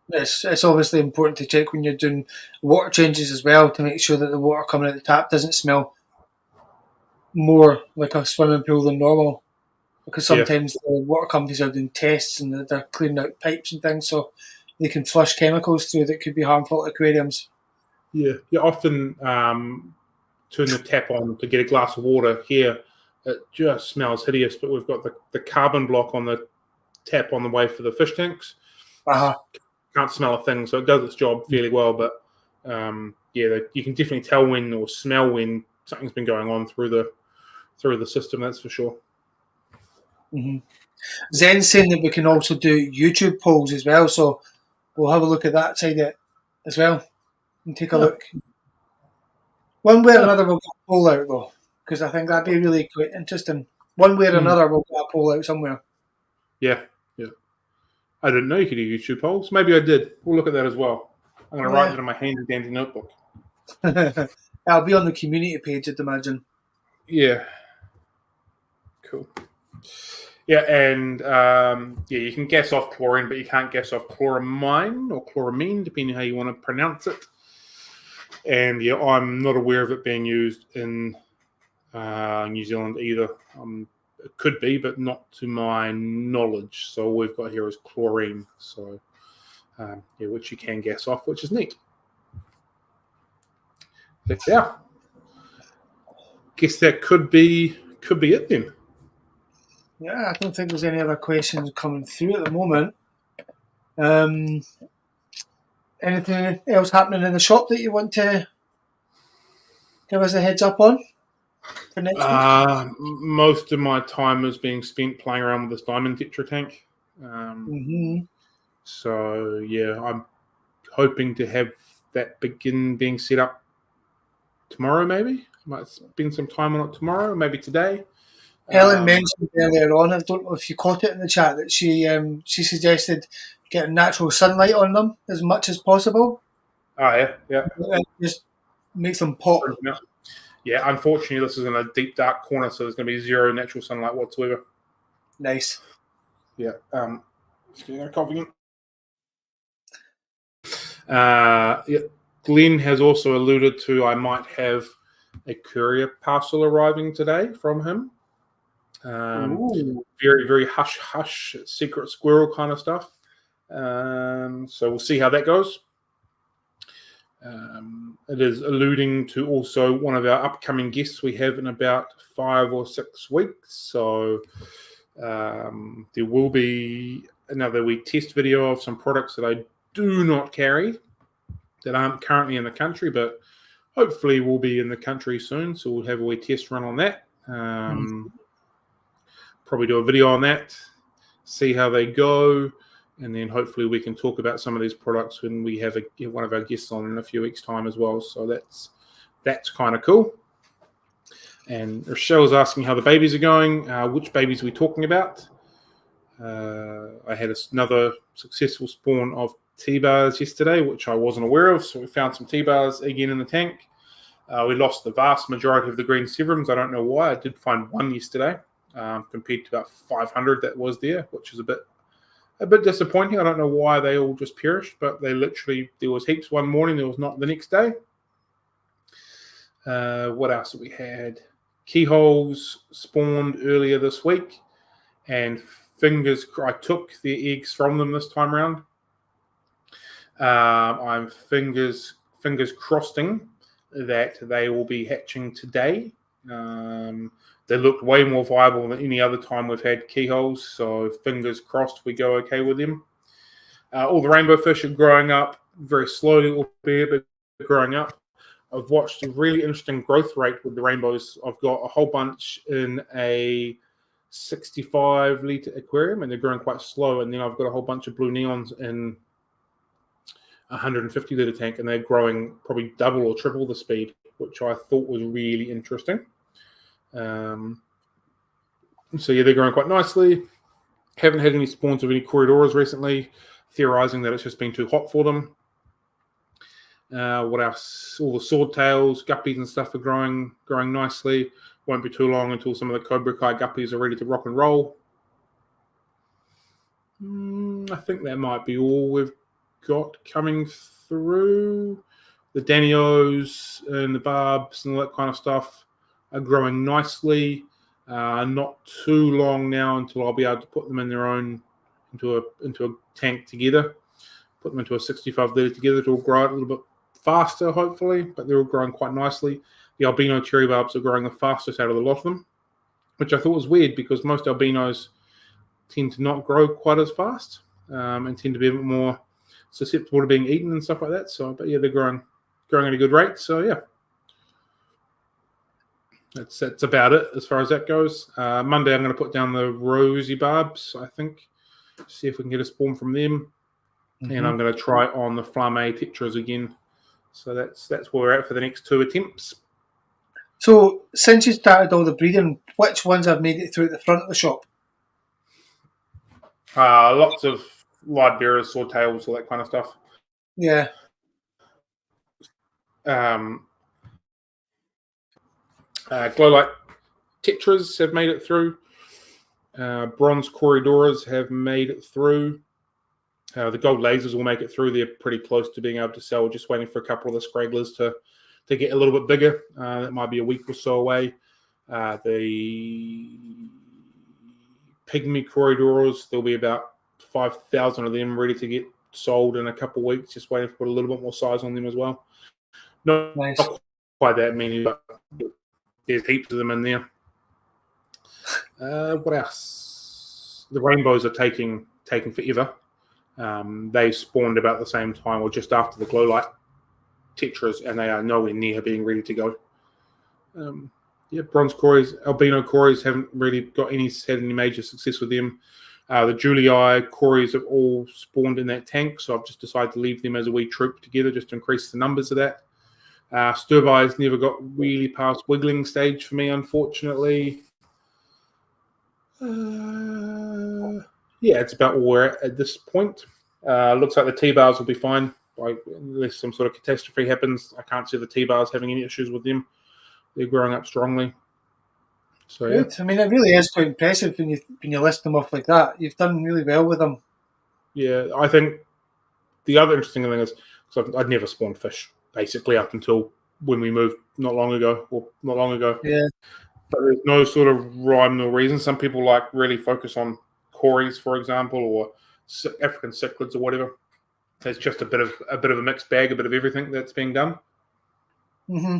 It's obviously important to check when you're doing water changes as well to make sure that the water coming out the tap doesn't smell more like a swimming pool than normal. Because sometimes the water companies are doing tests and they're cleaning out pipes and things, so they can flush chemicals through that could be harmful to aquariums. Yeah, you often turn the tap on to get a glass of water here. It just smells hideous, but we've got the carbon block on the tap on the way for the fish tanks. Can't smell a thing, so it does its job fairly well. But you can definitely tell when or smell when something's been going on through the system. That's for sure. Mm-hmm. Zen's saying that we can also do YouTube polls as well, so we'll have a look at that side of it as well and take a look. One way or another, we'll get a poll out though, because I think that'd be really quite interesting. One way or another, we'll get a poll out somewhere. Yeah. I didn't know you could do YouTube polls. Maybe I did. We'll look at that as well. I'm going to write that in my handy dandy notebook. I'll be on the community page, I'd imagine. Yeah. Cool. Yeah, and you can guess off chlorine, but you can't guess off chloramine or chloramine, depending how you want to pronounce it. And yeah, I'm not aware of it being used in New Zealand either. It could be, but not to my knowledge. So all we've got here is chlorine. So which you can guess off, which is neat. But yeah, guess that could be it then. Yeah, I don't think there's any other questions coming through at the moment. Anything else happening in the shop that you want to give us a heads up on for next week? Most of my time is being spent playing around with this diamond Tetra tank. So yeah, I'm hoping to have that begin being set up tomorrow. Maybe I might spend some time on it tomorrow, maybe today. Helen mentioned earlier on, I don't know if you caught it in the chat, that she suggested getting natural sunlight on them as much as possible. Oh yeah. It just makes them pop. Yeah, unfortunately, this is in a deep, dark corner, so there's going to be zero natural sunlight whatsoever. Nice. Yeah. Just getting a coffee. Yeah. Glenn has also alluded to I might have a courier parcel arriving today from him. Very, very hush, secret squirrel kind of stuff. So we'll see how that goes. It is alluding to also one of our upcoming guests we have in about 5 or 6 weeks. So there will be another wee test video of some products that I do not carry that aren't currently in the country, but hopefully will be in the country soon. So we'll have a wee test run on that. Probably do a video on that, see how they go. And then hopefully we can talk about some of these products when we have one of our guests on in a few weeks' time as well. So that's kind of cool. And Rochelle's asking how the babies are going. Which babies are we talking about? I had another successful spawn of T-bars yesterday, which I wasn't aware of. So we found some T-bars again in the tank. We lost the vast majority of the green Severums. I don't know why. I did find one yesterday compared to about 500 that was there, which is a bit disappointing. I don't know why they all just perished, but there was heaps one morning, there was not the next day. What else have we had? Keyholes spawned earlier this week, and I took the eggs from them this time around. I'm fingers crossing that they will be hatching today. They looked way more viable than any other time we've had keyholes, so fingers crossed we go okay with them. All the rainbow fish are growing up very slowly, albeit, but growing up. I've watched a really interesting growth rate with the rainbows. I've got a whole bunch in a 65-litre aquarium, and they're growing quite slow. And then I've got a whole bunch of blue neons in a 150-litre tank, and they're growing probably double or triple the speed, which I thought was really interesting. So yeah, they're growing quite nicely. Haven't had any spawns of any corridors recently, theorizing that it's just been too hot for them. What else? All the swordtails, guppies and stuff are growing nicely. Won't be too long until some of the Cobra Kai guppies are ready to rock and roll. I think that might be all we've got coming through. The Danios and the Barbs and all that kind of stuff are growing nicely. Not too long now until I'll be able to put them in their own into a tank together. Put them into a 65-litre together. It'll grow a little bit faster, hopefully, but they're all growing quite nicely. The albino cherry barbs are growing the fastest out of the lot of them, which I thought was weird because most albinos tend to not grow quite as fast and tend to be a bit more susceptible to being eaten and stuff like that. So, but yeah, they're growing at a good rate. So yeah. That's about it as far as that goes. Monday, I'm going to put down the rosy barbs, I think. See if we can get a spawn from them. And I'm going to try on the Flamme Tetras again. So that's where we're at for the next 2 attempts. So since you started all the breeding, which ones have made it through the front of the shop? Lots of light bearers, swordtails, all that kind of stuff. Yeah. Glow light tetras have made it through. Bronze corridoras have made it through. The gold lasers will make it through. They're pretty close to being able to sell. Just waiting for a couple of the scragglers to get a little bit bigger. That might be a week or so away. The pygmy corridors, there'll be about 5,000 of them ready to get sold in a couple of weeks. Just waiting to put a little bit more size on them as well. Not quite that many, but there's heaps of them in there. What else? The rainbows are taking forever. They spawned about the same time or just after the glow light tetras, and they are nowhere near being ready to go. Bronze cories, albino cories haven't really had any major success with them. The Julii cories have all spawned in that tank, so I've just decided to leave them as a wee troop together just to increase the numbers of that. Sturbies never got really past wiggling stage for me, unfortunately. It's about where we're at this point. Looks like the T-bars will be fine, unless some sort of catastrophe happens. I can't see the T-bars having any issues with them. They're growing up strongly. So good. I mean, it really is quite impressive when you list them off like that. You've done really well with them. Yeah, I think the other interesting thing is I'd never spawned fish basically up until when we moved not long ago. Yeah. But there's no sort of rhyme or reason. Some people really focus on cories, for example, or African cichlids or whatever. It's just a bit of a mixed bag, a bit of everything that's being done. Mm-hmm.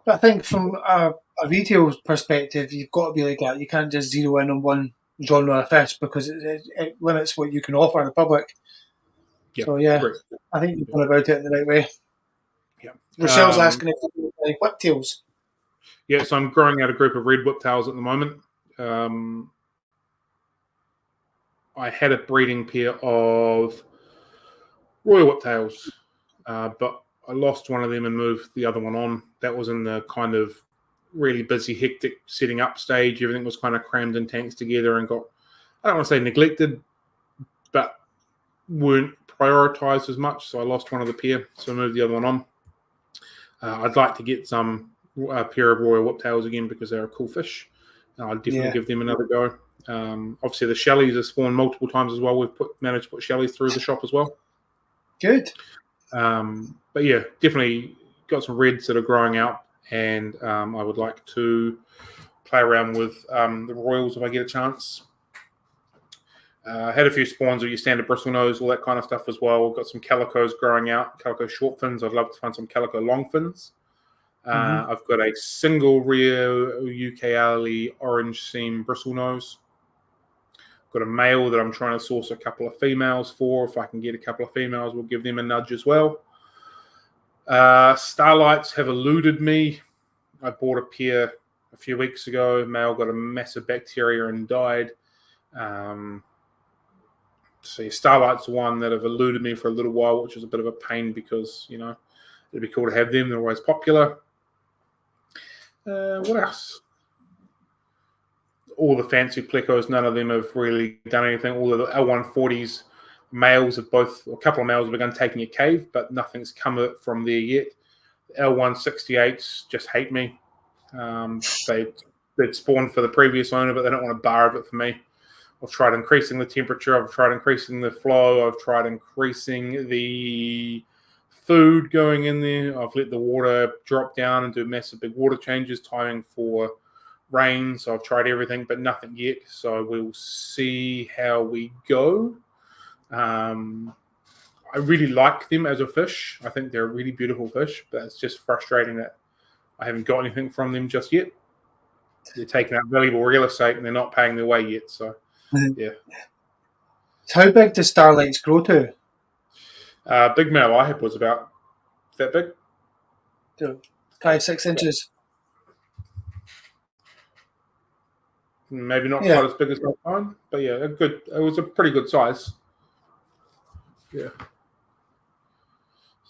But I think from a retail perspective, you've got to be like that. You can't just zero in on one genre of fish because it limits what you can offer the public. Yeah, so yeah, great. I think you've gone about it in the right way. Yeah. Rochelle's asking if you like whiptails. Yeah, so I'm growing out a group of red whiptails at the moment. I had a breeding pair of royal whiptails, but I lost one of them and moved the other one on. That was in the kind of really busy, hectic setting up stage. Everything was kind of crammed in tanks together and got, I don't want to say neglected, but weren't prioritized as much. So I lost one of the pair, so I moved the other one on. I'd like to get a pair of royal whiptails again because they're a cool fish. I'll definitely give them another go. Obviously, the shellies have spawned multiple times as well. We've managed to put shellies through the shop as well. Good. But yeah, definitely got some reds that are growing out, and I would like to play around with the royals if I get a chance. Had a few spawns of your standard bristlenose, all that kind of stuff as well. We've got some calicos growing out, calico short fins. I'd love to find some calico long fins. I've got a single rare UK orange seam bristlenose. Got a male that I'm trying to source a couple of females for. If I can get a couple of females, we'll give them a nudge as well. Starlights have eluded me. I bought a pair a few weeks ago. Male got a massive bacteria and died. So Starlight's the one that have eluded me for a little while, which is a bit of a pain because, it'd be cool to have them. They're always popular. What else? All the fancy plecos, none of them have really done anything. All of the L140s males have a couple of males have begun taking a cave, but nothing's come from there yet. The L168s just hate me. They'd spawned for the previous owner, but they don't want a bar of it for me. I've tried increasing the temperature. I've tried increasing the flow. I've tried increasing the food going in there. I've let the water drop down and do massive big water changes, timing for rain. So I've tried everything, but nothing yet. So we'll see how we go. I really like them as a fish. I think they're a really beautiful fish, but it's just frustrating that I haven't got anything from them just yet. They're taking up valuable real estate and they're not paying their way yet. So, yeah. So how big does Starlights grow to? Big male I had was about that big. 5-6 inches. Maybe not quite as big as mine, but yeah, it was a pretty good size. Yeah.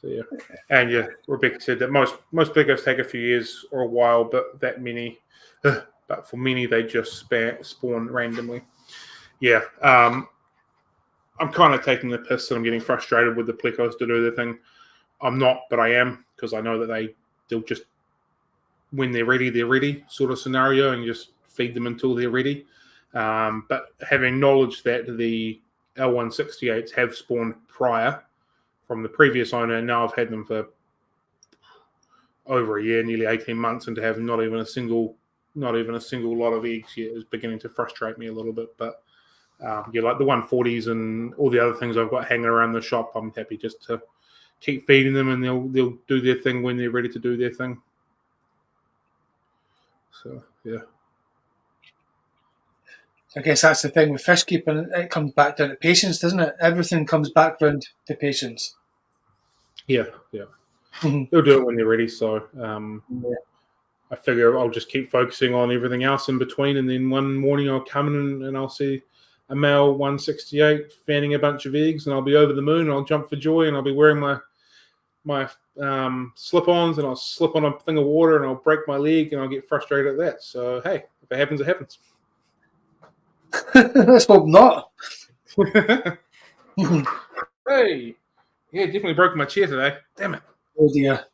So yeah, and yeah, Rebecca said that most plecos take a few years or a while, but for many they just spawn randomly. Yeah. I'm kind of taking the piss and I'm getting frustrated with the plecos to do their thing. I'm not, but I am, because I know that they'll just, when they're ready sort of scenario, and just feed them until they're ready. But having knowledge that the L168s have spawned prior from the previous owner, and now I've had them for over a year, nearly 18 months, and to have not even a single lot of eggs yet is beginning to frustrate me a little bit. But yeah, like the 140s and all the other things I've got hanging around the shop, I'm happy just to keep feeding them, and they'll do their thing when they're ready to do their thing. So yeah. I guess that's the thing with fish keeping. It comes back down to patience, doesn't it? Everything comes back round to patience. Yeah. Mhm. They'll do it when they're ready. So Yeah. I figure I'll just keep focusing on everything else in between, and then one morning I'll come in and I'll see a male 168 fanning a bunch of eggs, and I'll be over the moon, and I'll jump for joy, and I'll be wearing my slip-ons, and I'll slip on a thing of water, and I'll break my leg, and I'll get frustrated at that. So hey, if it happens, it happens. Let's hope not. Hey, yeah, definitely broke my chair today. Damn it. Oh dear.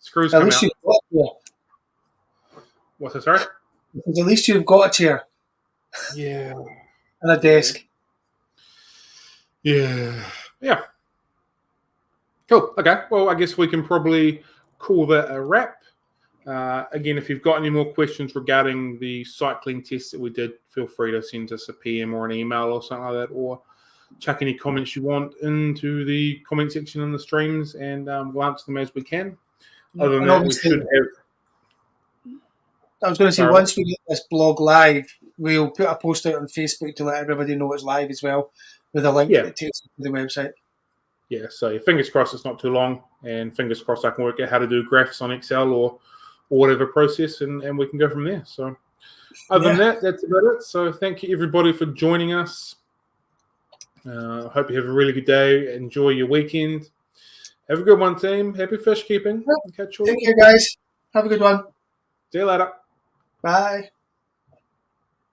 Screws At come least out. you've got a chair. What's that, sorry? At least you've got a chair Yeah. and a desk. Yeah. Cool. Okay. Well, I guess we can probably call that a wrap. Again, if you've got any more questions regarding the cycling test that we did, feel free to send us a PM or an email or something like that, or chuck any comments you want into the comment section in the streams, and we'll answer them as we can. Other than And that, we should have. I was going to say, Sorry, once we get this blog live, we'll put a post out on Facebook to let everybody know it's live as well, with a link that takes you to the website. Yeah, so fingers crossed it's not too long, and fingers crossed I can work out how to do graphs on Excel or whatever process, and we can go from there. So other than that, that's about it. So thank you, everybody, for joining us. Hope you have a really good day. Enjoy your weekend. Have a good one, team. Happy fish keeping. Catch you Take later. care, guys. Have a good one. See you later. Bye.